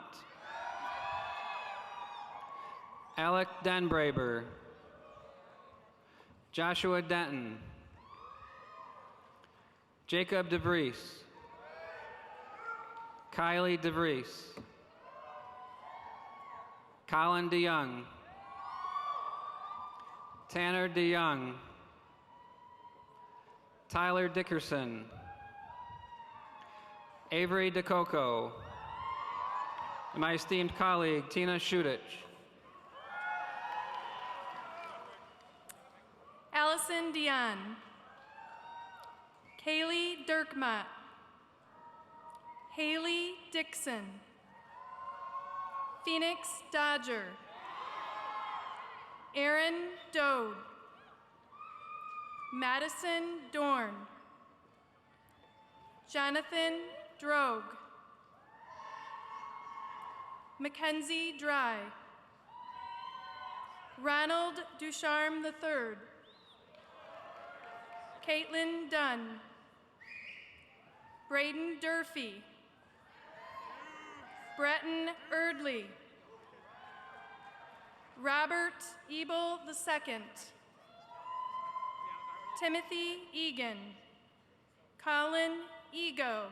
Alec Denbraber, Joshua Denton, Jacob DeVries, Kylie DeVries, Colin DeYoung, Tanner DeYoung, Tyler Dickerson, Avery DeCoco, and my esteemed colleague, Tina Shudich. Allison Dion, Kaylee Dirkmott, Haley Dixon, Phoenix Dodger, Aaron Dode, Madison Dorn, Jonathan Drogue, Mackenzie Dry, Ronald Ducharme III, Caitlin Dunn, Braden Durfee, Breton Erdley, Robert Ebel II, Timothy Egan, Colin Ego,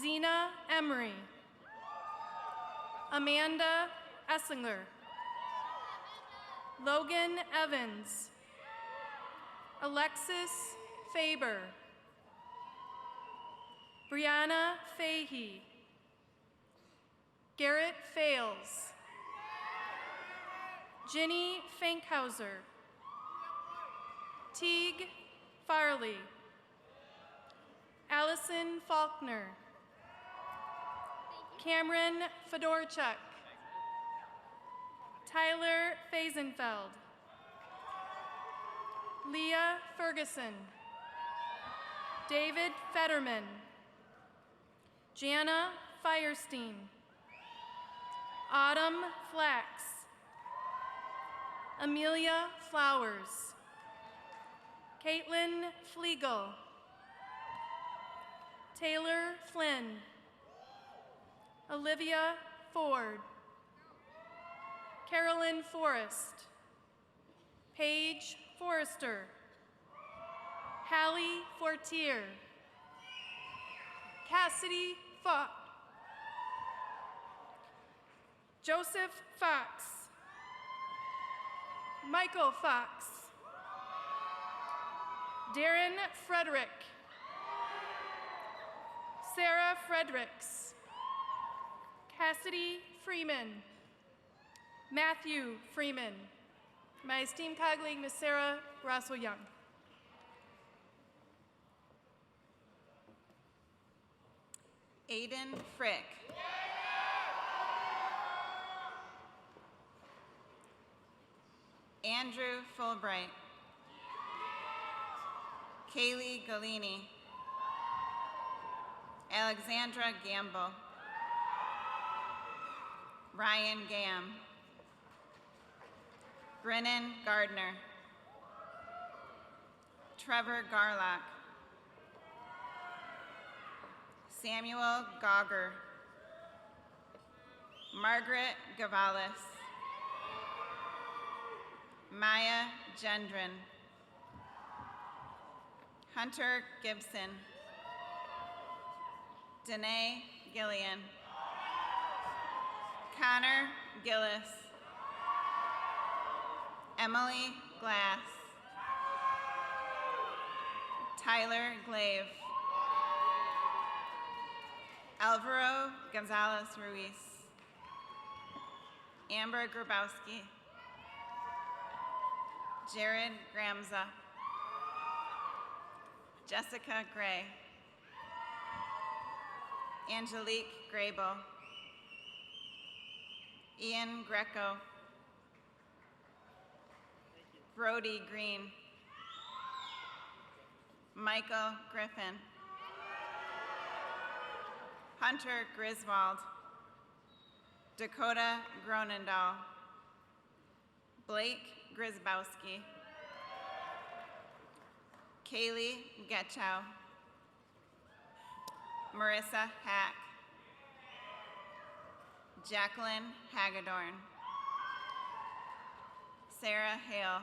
Zena Emery, Amanda Esslinger, Logan Evans, Alexis Faber, Brianna Fahey, Garrett Fales, Ginny Fankhauser, Teague Farley, Allison Faulkner, Cameron Fedorchuk, Tyler Fazenfeld, Leah Ferguson, David Fetterman, Jana Firestein, Autumn Flax, Amelia Flowers, Caitlin Flegel, Taylor Flynn, Olivia Ford, Carolyn Forrest, Paige Forrester, Hallie Fortier, Cassidy Fox, Joseph Fox, Michael Fox, Darren Frederick, Sarah Fredericks, Cassidy Freeman, Matthew Freeman, my esteemed colleague, Ms. Sarah Rosswell-Young. Aiden Frick. Andrew Fulbright. Kaylee Galini. Alexandra Gamble. Ryan Gam. Brennan Gardner. Trevor Garlock. Samuel Gauger. Margaret Gavalis. Maya Gendron. Hunter Gibson. Danae Gillian. Connor Gillis. Emily Glass. Tyler Glaive. Alvaro Gonzalez Ruiz. Amber Grabowski. Jared Gramza. Jessica Gray. Angelique Grable, Ian Greco, Brody Green, Michael Griffin, Hunter Griswold, Dakota Gronendahl, Blake Grisbowski, Kaylee Getchow, Marissa Hack, Jacqueline Hagedorn, Sarah Hale,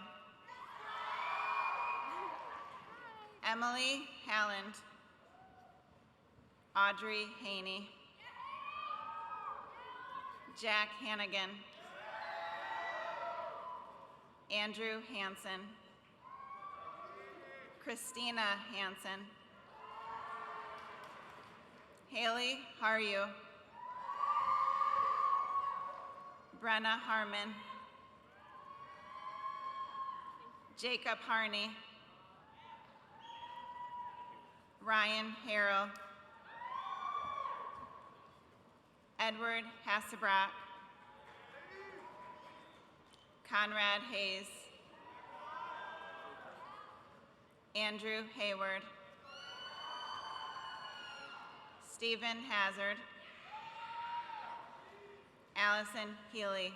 Emily Halland, Audrey Haney, Jack Hannigan, Andrew Hansen, Christina Hansen, Haley Haryu, Brenna Harmon, Jacob Harney, Ryan Harrell, Edward Hasselbrock, Conrad Hayes, Andrew Hayward, Stephen Hazard, Allison Healy,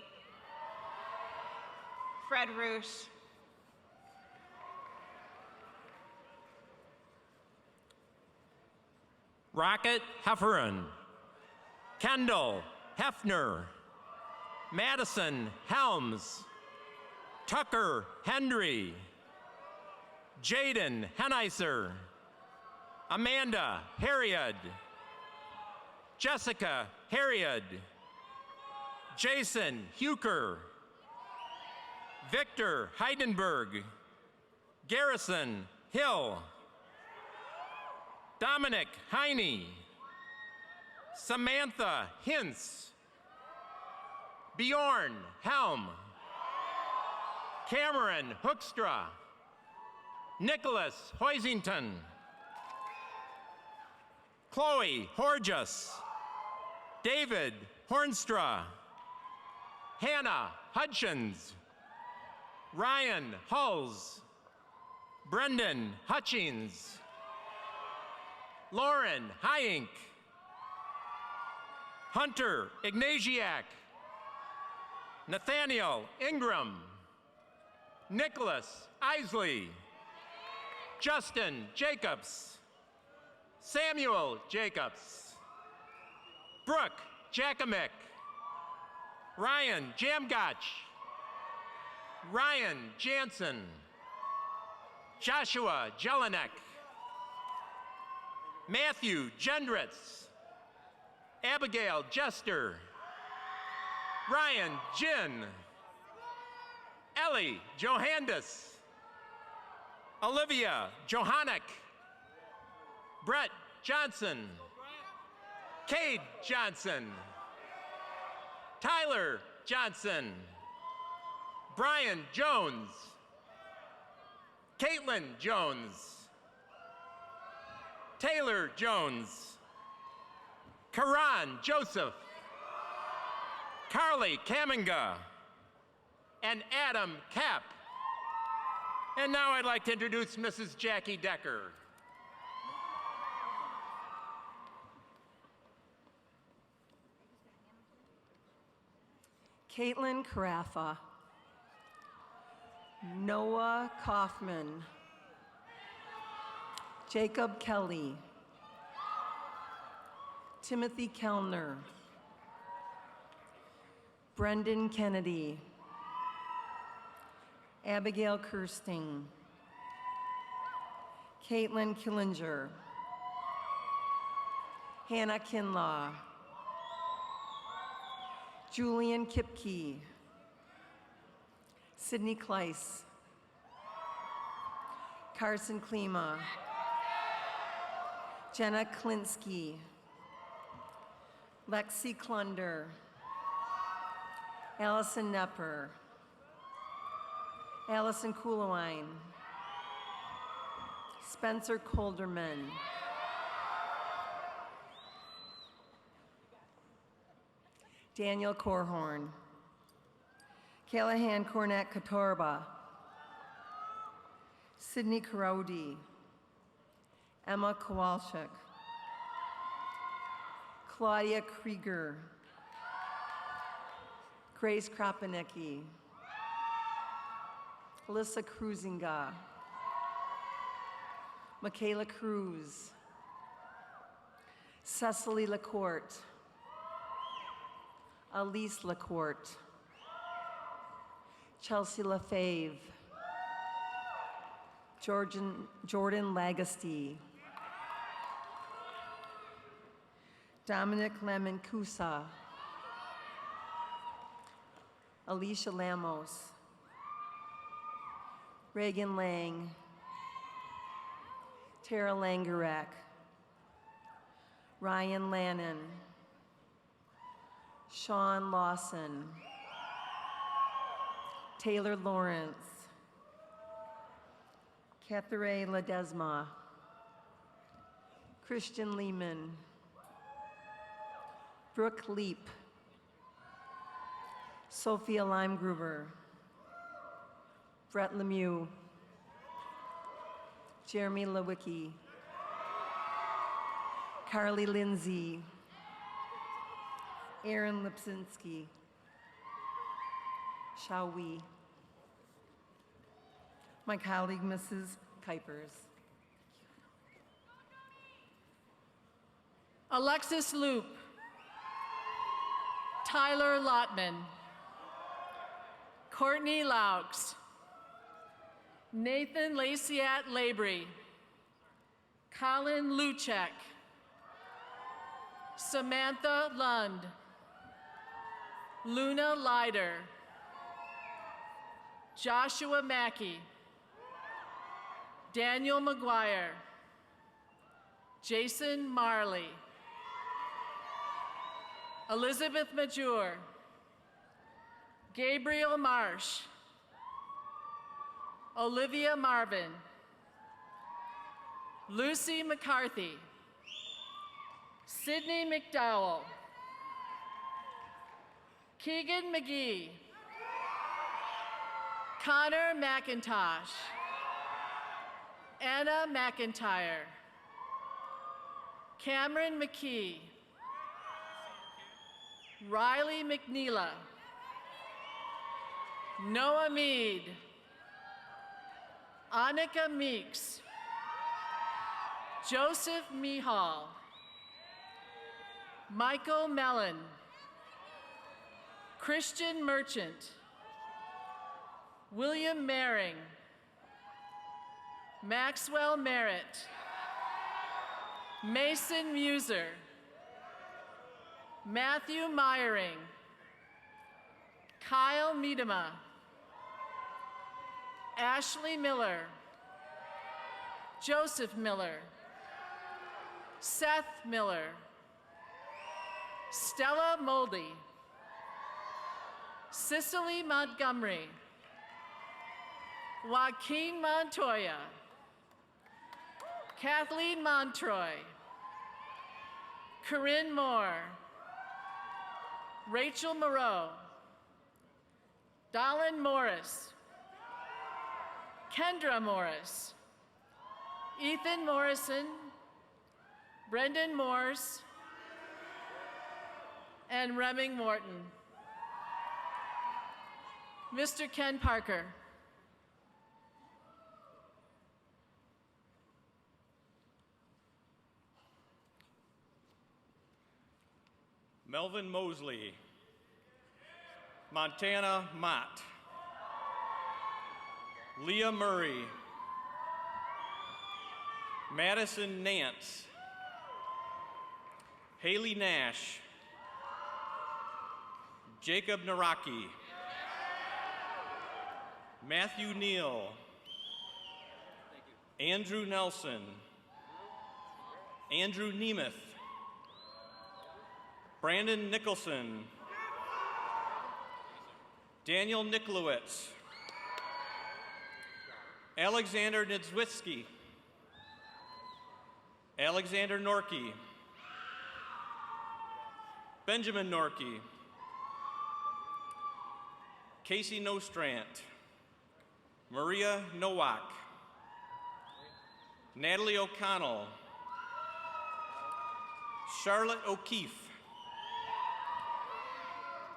Fred Roosh, Rocket Hefferon, Kendall Hefner, Madison Helms, Tucker Hendry, Jaden Henniser, Amanda Harriod, Jessica Harriod, Jason Huker, Victor Heidenberg, Garrison Hill, Dominic Heine, Samantha Hintz, Bjorn Helm, Cameron Hoekstra, Nicholas Hoisington, Chloe Horgus, David Hornstra, Hannah Hutchins, Ryan Hulls, Brendan Hutchings, Lauren Hyink, Hunter Ignatiak, Nathaniel Ingram, Nicholas Isley, Justin Jacobs, Samuel Jacobs, Brooke Jakomick, Ryan Jamgotch, Ryan Jansen, Joshua Jelinek, Matthew Gendritz, Abigail Jester, Ryan Jin, Ellie Johannes, Olivia Johannek, Brett Johnson, Cade Johnson, Tyler Johnson, Brian Jones, Caitlin Jones, Taylor Jones, Karan Joseph, Carly Kaminga, and Adam Kapp. And now I'd like to introduce Mrs. Jackie Decker. Caitlin Carafa, Noah Kaufman, Jacob Kelly, Timothy Kellner, Brendan Kennedy, Abigail Kirsting, Caitlin Killinger, Hannah Kinlaw, Julian Kipke, Sydney Kleiss, Carson Klima, Jenna Klinsky, Lexi Klunder, Allison Nepper, Allison Kuhlwein, Spencer Kolderman, Daniel Corhorn, Callahan Cornett Katorba, Sydney Karodi, Emma Kowalczyk, Claudia Krieger, Grace Krapanicki, Alyssa Cruzinga, Michaela Cruz, Cecily Lacourte, Elise Lacourte, Chelsea LaFave, Jordan Lagosty, Dominic Lemoncusa, Alicia Lamos, Reagan Lang, Tara Langerek, Ryan Lannon, Sean Lawson, Taylor Lawrence, Catherine Ledesma, Christian Lehman, Brooke Leap, Sophia Limegruber, Brett Lemieux, Jeremy Lewicki, Carly Lindsay, Aaron Lipsinski, Shao Wei, my colleague, Mrs. Kuipers. Alexis Loop, Tyler Lotman, Courtney Laux, Nathan Laciat Labry, Colin Luchek, Samantha Lund, Luna Leider, Joshua Mackey, Daniel McGuire, Jason Marley, Elizabeth Majur, Gabriel Marsh, Olivia Marvin, Lucy McCarthy, Sydney McDowell, Keegan McGee, Connor McIntosh, Anna McIntyre, Cameron McKee, Riley McNeela, Noah Mead, Annika Meeks, Joseph Mihal, Michael Mellon, Christian Merchant, William Maring, Maxwell Merritt, Mason Muser, Matthew Meyering, Kyle Miedema, Ashley Miller, Joseph Miller, Seth Miller, Stella Moldy, Cicely Montgomery, Joaquin Montoya, Kathleen Montroy, Corinne Moore, Rachel Moreau, Dolan Morris, Kendra Morris, Ethan Morrison, Brendan Morse, and Remming Morton. Mr. Ken Parker. Melvin Mosley, Montana Mott, Leah Murray, Madison Nance, Haley Nash, Jacob Naraki, Matthew Neal, Andrew Nelson, Andrew Nemeth, Brandon Nicholson, Daniel Nikolowitz, Alexander Nidzwitsky, Alexander Norkey, Benjamin Norkey, Casey Nostrant, Maria Nowak, Natalie O'Connell, Charlotte O'Keefe,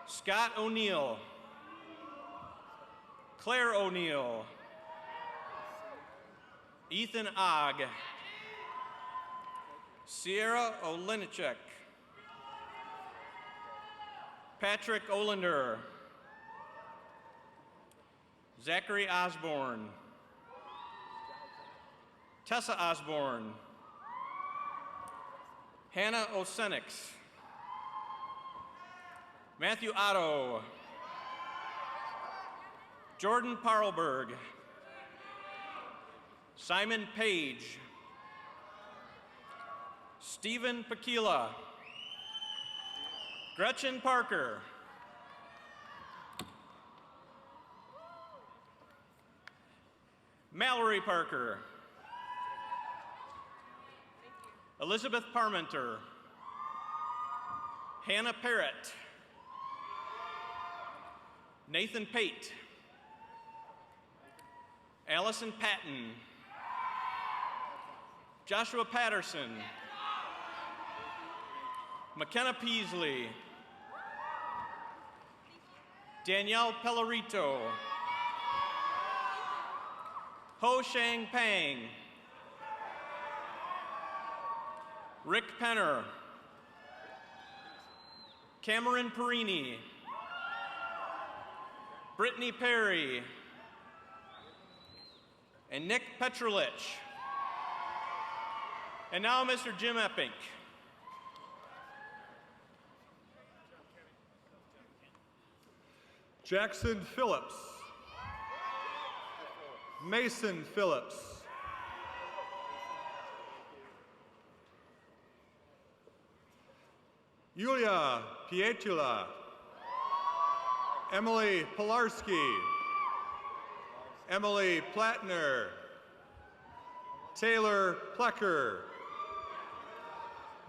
Scott O'Neill, Claire O'Neill, Ethan Ogg, Sierra Olenichek, Patrick Olander, Zachary Osborne, Tessa Osborne, Hannah Osenix, Matthew Otto, Jordan Parlberg, Simon Page, Stephen Pakila, Gretchen Parker, Mallory Parker, Elizabeth Parmenter, Hannah Parrott, Nathan Pate, Allison Patton, Joshua Patterson, McKenna Peasley, Danielle Pellerito, Ho Shang Pang, Rick Penner, Cameron Perini, Brittany Perry, and Nick Petrulich. And now Mr. Jim Epping. Jackson Phillips, Mason Phillips, Yulia Pietula, Emily Pilarski, Emily Plattner, Taylor Plecker,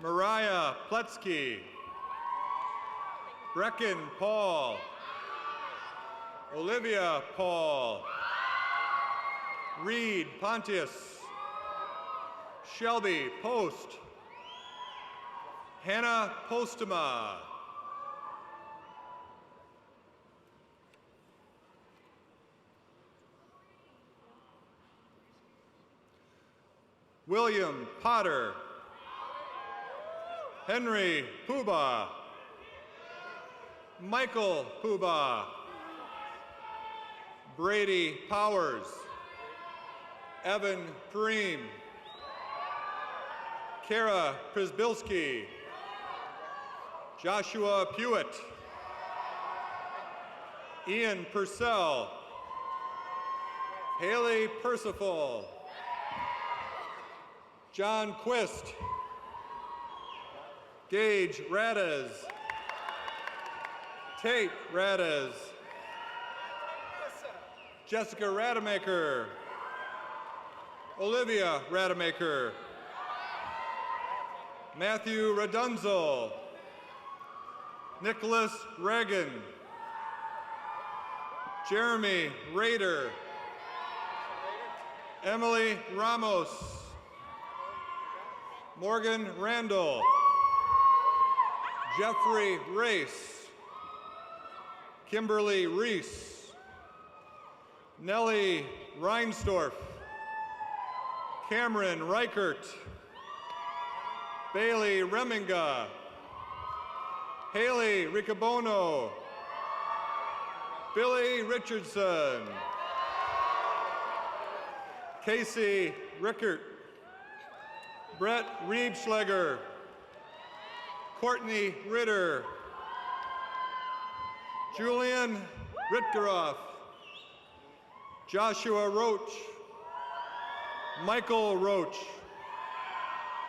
Mariah Pletsky, Brecken Paul, Olivia Paul, Reed Pontius, Shelby Post, Hannah Postema, William Potter, Henry Puba, Michael Puba, Brady Powers, Evan Kareem, Kara Przbilski, Joshua Pewitt, Ian Purcell, Haley Percival, John Quist, Gage Radez, Tate Radez, Jessica Rademacher, Olivia Rademacher, Matthew Radunzel, Nicholas Reagan, Jeremy Rader, Emily Ramos, Morgan Randall, Jeffrey Race, Kimberly Reese, Nellie Reinsdorf, Cameron Reichert, Bailey Reminga, Haley Riccobono, Billy Richardson, Casey Rickert, Brett Riebschleger, Courtney Ritter, Julian Ritgeroff, Joshua Roach, Michael Roach,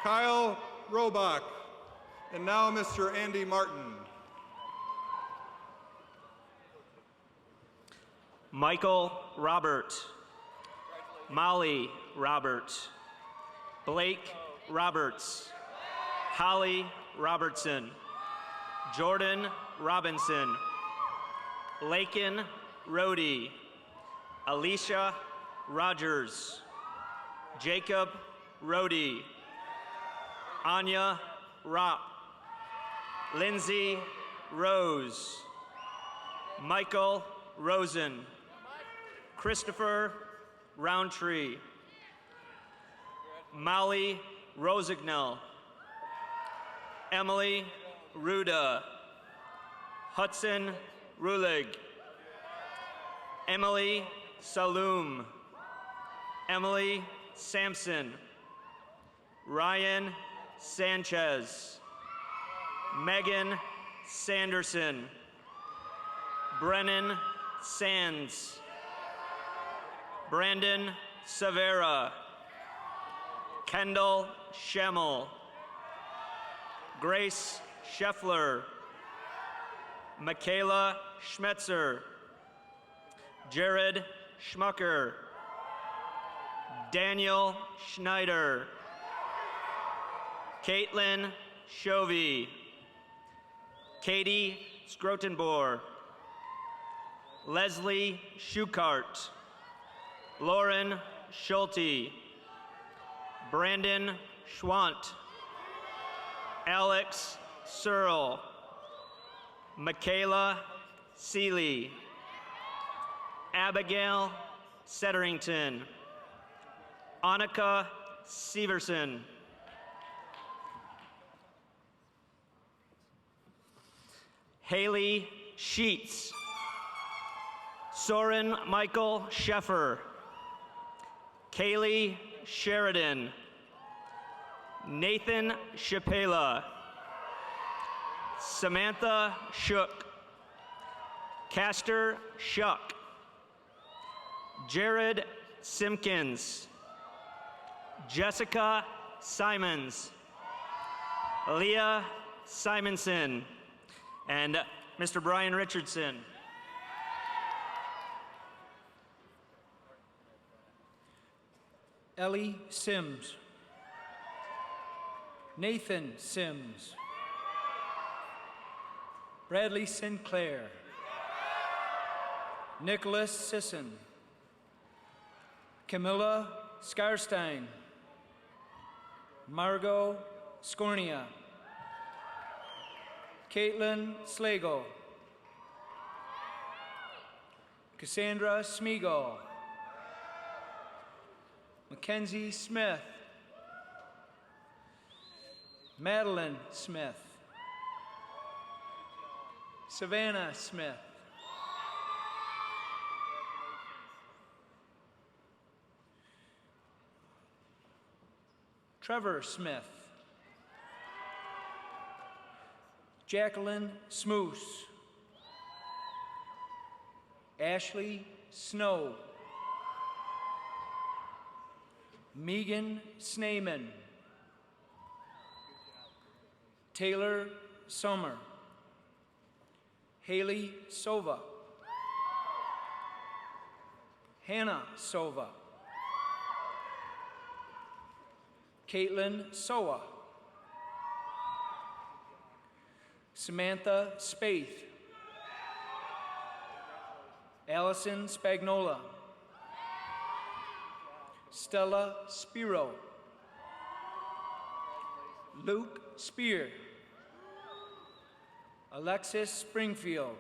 Kyle Robach, and now Mr. Andy Martin. Michael Robert, Molly Robert, Blake Roberts, Holly Robertson, Jordan Robinson, Lakin Rohde, Alicia Rogers, Jacob Rohde, Anya Ropp, Lindsay Rose, Michael Rosen, Christopher Roundtree, Molly Rosignell, Emily Ruda, Hudson Rulig, Emily Saloom, Emily Sampson, Ryan Sanchez, Megan Sanderson, Brennan Sands, Brandon Savera, Kendall Schemmel, Grace Scheffler, Michaela Schmetzer, Jared Schmucker, Daniel Schneider, Caitlin Chovy, Katie Scrotenbohr, Leslie Schukart, Lauren Schulte, Brandon Schwant, Alex Searle, Michaela Seeley, Abigail Setterington, Annika Severson, Haley Sheets, Soren Michael Sheffer, Kaylee Sheridan, Nathan Shapela, Samantha Shook, Castor Shuck, Jared Simpkins, Jessica Simons, Leah Simonson, and Mr. Brian Richardson. Ellie Sims, Nathan Sims, Bradley Sinclair, Nicholas Sisson, Camilla Skarstein, Margot Scornia, Caitlin Slago, Cassandra Smeagol, Mackenzie Smith, Madeline Smith, Savannah Smith, Trevor Smith, Jacqueline Smoose, Ashley Snow, Megan Snayman, Taylor Sommer, Haley Sova, Hannah Sova, Caitlin Soa, Samantha Spaeth, Allison Spagnola, Stella Spiro, Luke Spear, Alexis Springfield,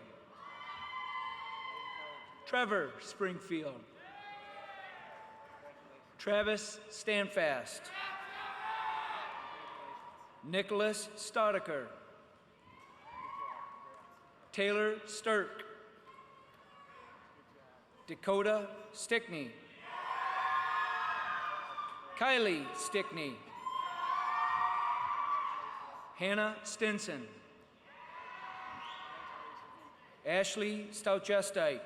Trevor Springfield, Travis Standfast, Nicholas Staudiker, Taylor Stirk, Dakota Stickney, Kylie Stickney, Hannah Stinson, Ashley Stoutjestike,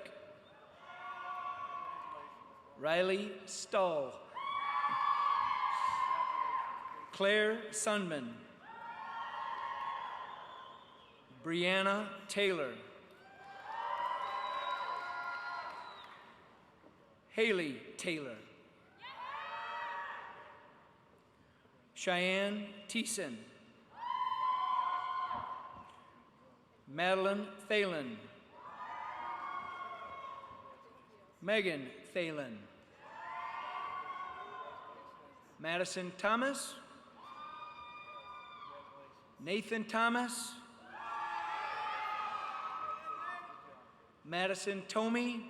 Riley Stull, Claire Sunman, Brianna Taylor, Haley Taylor, Cheyenne Thiessen, Madeline Thalen, Megan Thalen. Madison Thomas. Nathan Thomas. Madison Tomey.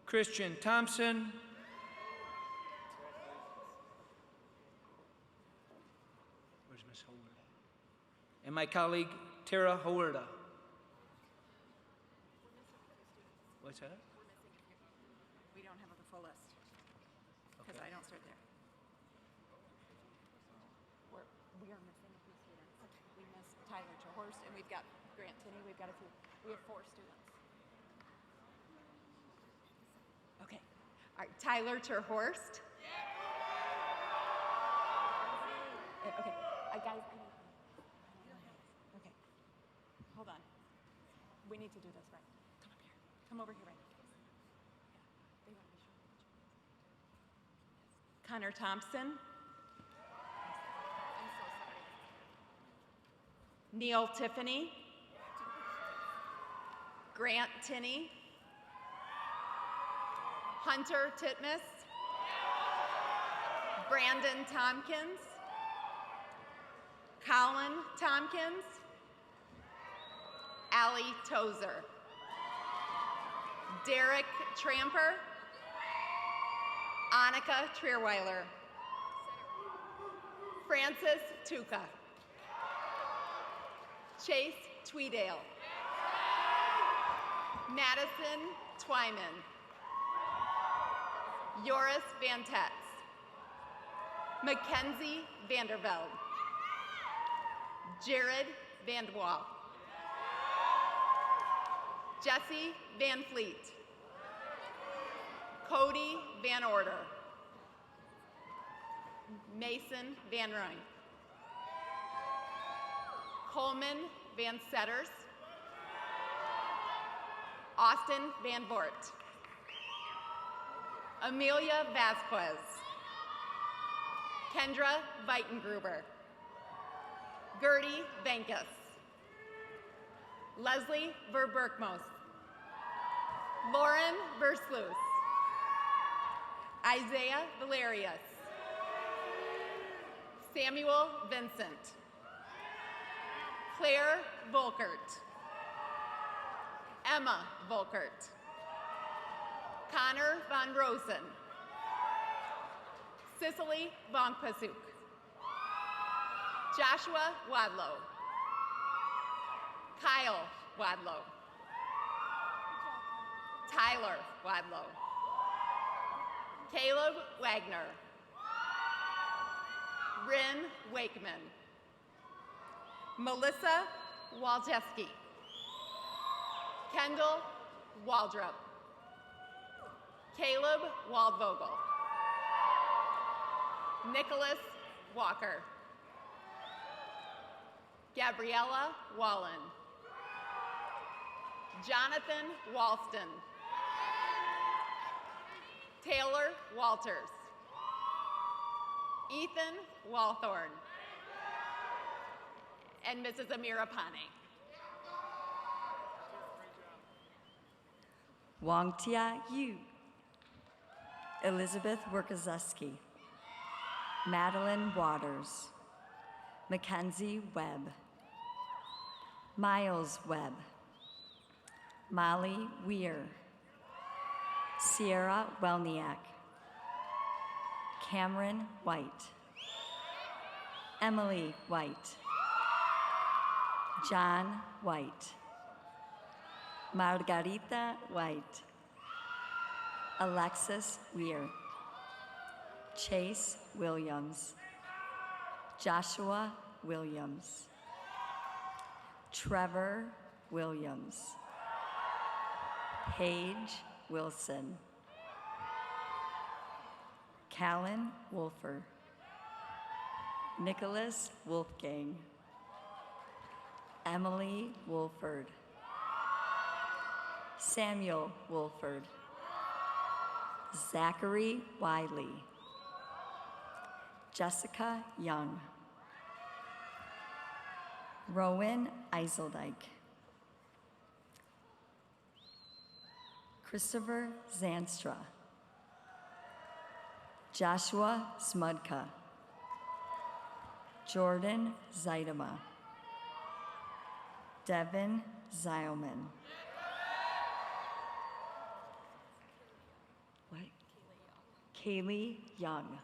Christian Thompson. Where's Miss Howard? And my colleague, Tara Hawarda. What's that? We don't have the full list, because I don't start there. We are missing a few students. We missed Tyler Chahorst, and we've got Grant Tinney. We have 4 students. Okay. All right, Tyler Chahorst. Okay, guys. Okay, hold on. We need to do this right. Come up here. Come over here right now. They want to be sure. Connor Thompson. I'm so sorry. Neil Tiffany. Grant Tinney. Hunter Titmus. Brandon Tompkins. Colin Tompkins. Allie Tozer. Derek Tramper. Annika Trierweiler. Francis Tuca. Chase Tweedale. Madison Twyman. Joris Van Tetz. Mackenzie Vandervelde. Jared Van de Waal. Jesse Van Fleet. Cody Van Order. Mason Van Ryn. Coleman Van Setters. Austin Van Vort. Amelia Vasquez. Kendra Weitengruber. Gertie Venkus. Leslie Verberkmos. Lauren Versluis. Isaiah Valerius. Samuel Vincent. Claire Volkert. Emma Volkert. Connor Von Rosen. Cicely Vonkpasuk. Joshua Wadlow. Kyle Wadlow. Tyler Wadlow. Caleb Wagner. Rin Wakeman. Melissa Walczewski. Kendall Waldrop. Caleb Waldvogel. Nicholas Walker. Gabriella Wallen. Jonathan Walston. Taylor Walters. Ethan Walthorn. And Mrs. Amira Pane. Wangtia Yu. Elizabeth Workozeski. Madeline Waters. Mackenzie Webb. Miles Webb. Molly Weir. Sierra Welniak. Cameron White. Emily White. John White. Margarita White. Alexis Weir. Chase Williams. Joshua Williams. Trevor Williams. Paige Wilson. Callan Wolfer. Nicholas Wolfgang. Emily Wolford. Samuel Wolford. Zachary Wiley. Jessica Young. Rowan Eiseldike. Christopher Zanstra, Joshua Smudka, Jordan Zaidama, Devin Zileman. What? Kaylee Young.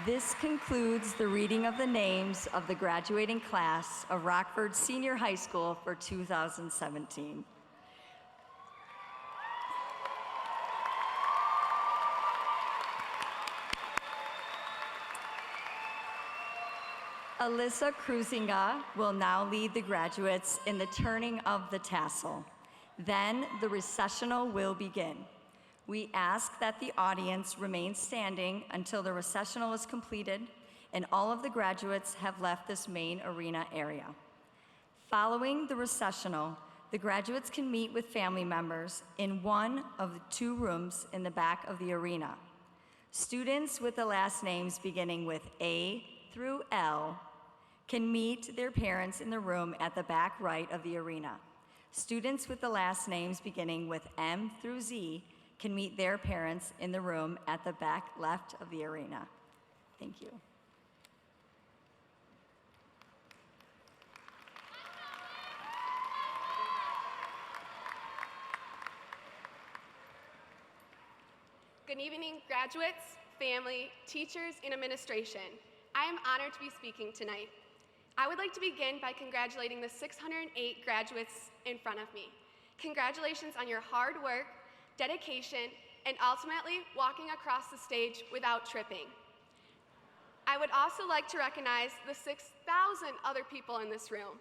This concludes the reading of the names of the graduating class of Rockford Senior High School for 2017. Alyssa Cruzinga will now lead the graduates in the turning of the tassel. Then the recessional will begin. We ask that the audience remain standing until the recessional is completed and all of the graduates have left this main arena area. Following the recessional, the graduates can meet with family members in one of the 2 rooms in the back of the arena. Students with the last names beginning with A through L can meet their parents in the room at the back right of the arena. Students with the last names beginning with M through Z can meet their parents in the room at the back left of the arena. Thank you. Good evening, graduates, family, teachers, and administration. I am honored to be speaking tonight. I would like to begin by congratulating the 608 graduates in front of me. Congratulations on your hard work, dedication, and ultimately walking across the stage without tripping. I would also like to recognize the 6,000 other people in this room.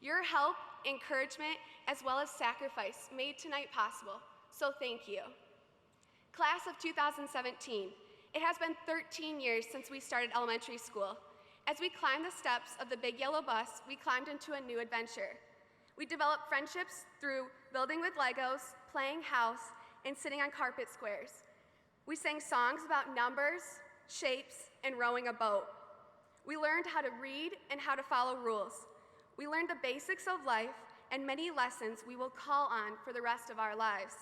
Your help, encouragement, as well as sacrifice made tonight possible, so thank you. Class of 2017, it has been 13 years since we started elementary school. As we climbed the steps of the big yellow bus, we climbed into a new adventure. We developed friendships through building with Legos, playing house, and sitting on carpet squares. We sang songs about numbers, shapes, and rowing a boat. We learned how to read and how to follow rules. We learned the basics of life and many lessons we will call on for the rest of our lives.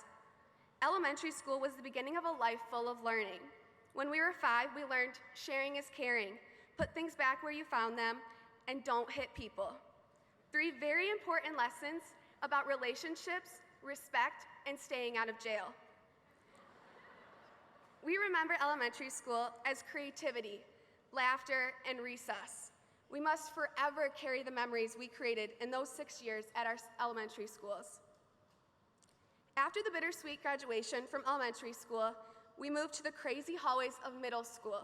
Elementary school was the beginning of a life full of learning. When we were 5, we learned sharing is caring, put things back where you found them, and don't hit people. 3 very important lessons about relationships, respect, and staying out of jail. We remember elementary school as creativity, laughter, and recess. We must forever carry the memories we created in those 6 years at our elementary schools. After the bittersweet graduation from elementary school, we moved to the crazy hallways of middle school.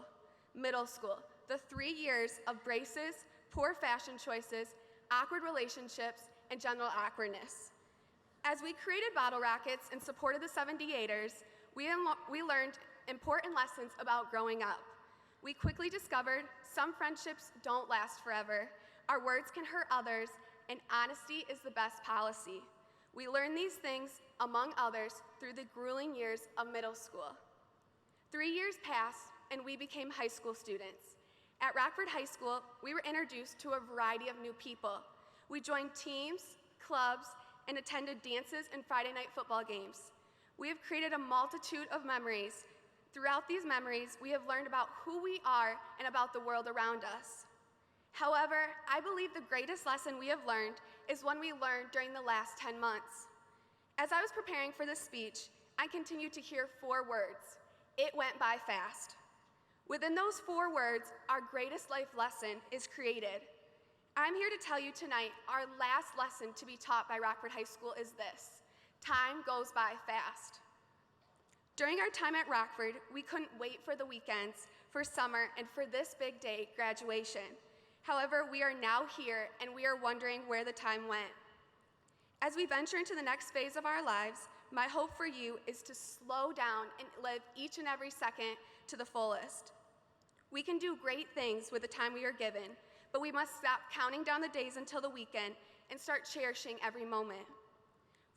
Middle school, the 3 years of braces, poor fashion choices, awkward relationships, and general awkwardness. As we created bottle rockets and supported the 78ers, we learned important lessons about growing up. We quickly discovered some friendships don't last forever, our words can hurt others, and honesty is the best policy. We learned these things, among others, through the grueling years of middle school. 3 years passed, and we became high school students. At Rockford High School, we were introduced to a variety of new people. We joined teams, clubs, and attended dances and Friday night football games. We have created a multitude of memories. Throughout these memories, we have learned about who we are and about the world around us. However, I believe the greatest lesson we have learned is one we learned during the last 10 months. As I was preparing for this speech, I continued to hear 4 words. It went by fast. Within those 4 words, our greatest life lesson is created. I'm here to tell you tonight, our last lesson to be taught by Rockford High School is this: time goes by fast. During our time at Rockford, we couldn't wait for the weekends, for summer, and for this big day, graduation. However, we are now here, and we are wondering where the time went. As we venture into the next phase of our lives, my hope for you is to slow down and live each and every second to the fullest. We can do great things with the time we are given, but we must stop counting down the days until the weekend and start cherishing every moment.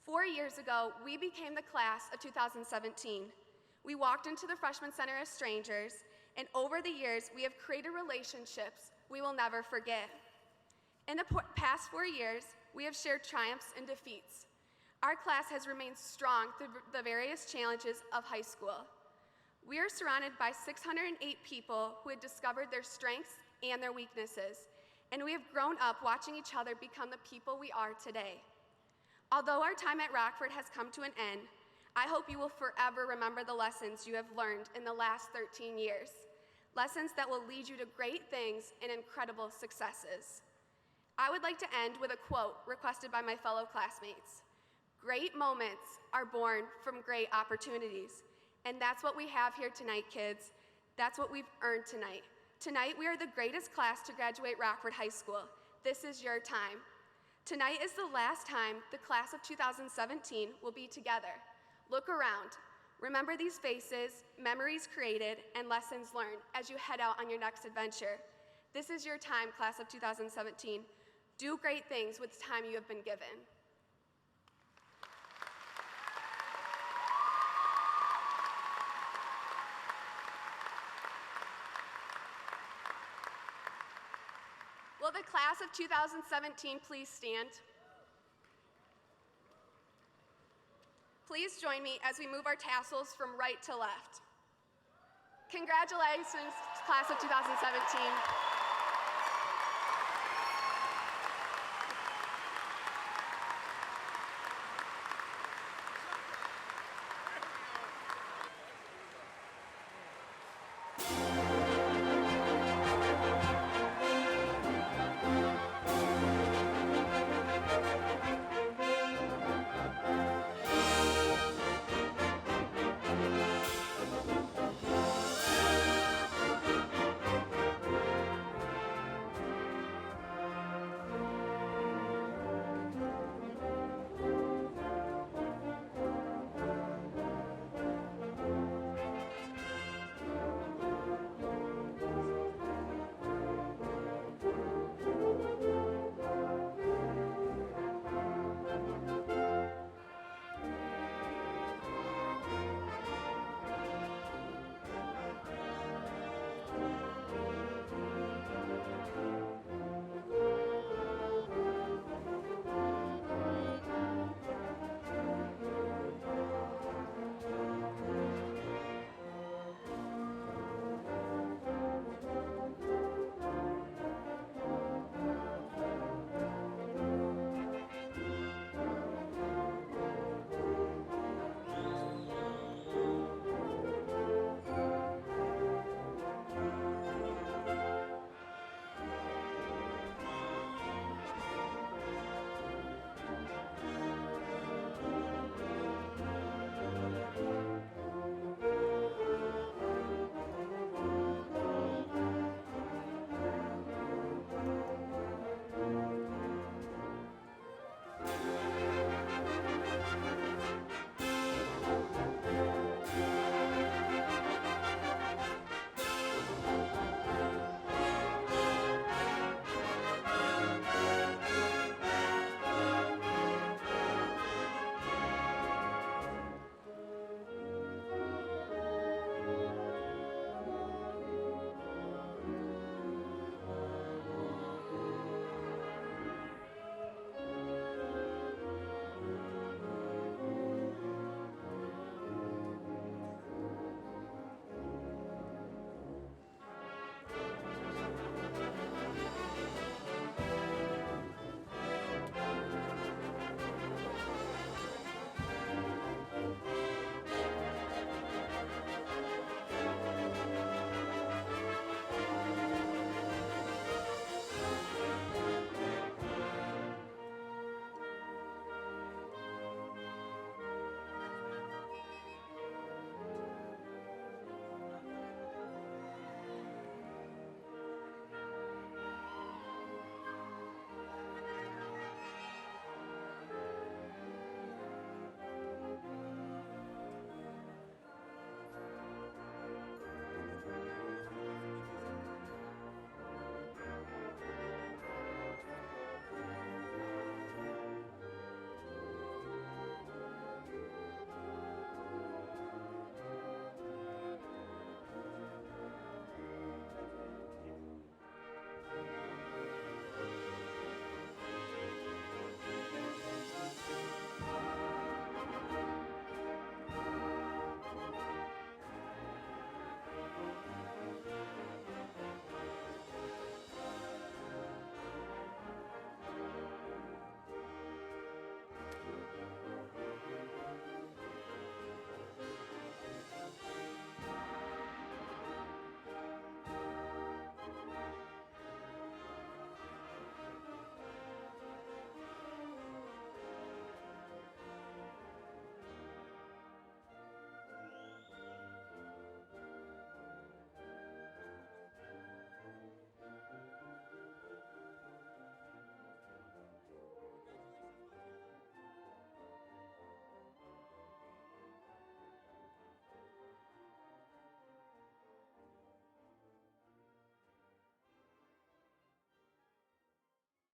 4 years ago, we became the class of 2017. We walked into the Freshman Center as strangers, and over the years, we have created relationships we will never forget. In the past 4 years, we have shared triumphs and defeats. Our class has remained strong through the various challenges of high school. We are surrounded by 608 people who had discovered their strengths and their weaknesses, and we have grown up watching each other become the people we are today. Although our time at Rockford has come to an end, I hope you will forever remember the lessons you have learned in the last 13 years, lessons that will lead you to great things and incredible successes. I would like to end with a quote requested by my fellow classmates. Great moments are born from great opportunities, and that's what we have here tonight, kids. That's what we've earned tonight. Tonight, we are the greatest class to graduate Rockford High School. This is your time. Tonight is the last time the class of 2017 will be together. Look around. Remember these faces, memories created, and lessons learned as you head out on your next adventure. This is your time, class of 2017. Do great things with the time you have been given. Will the class of 2017 please stand? Please join me as we move our tassels from right to left. Congratulations, class of 2017.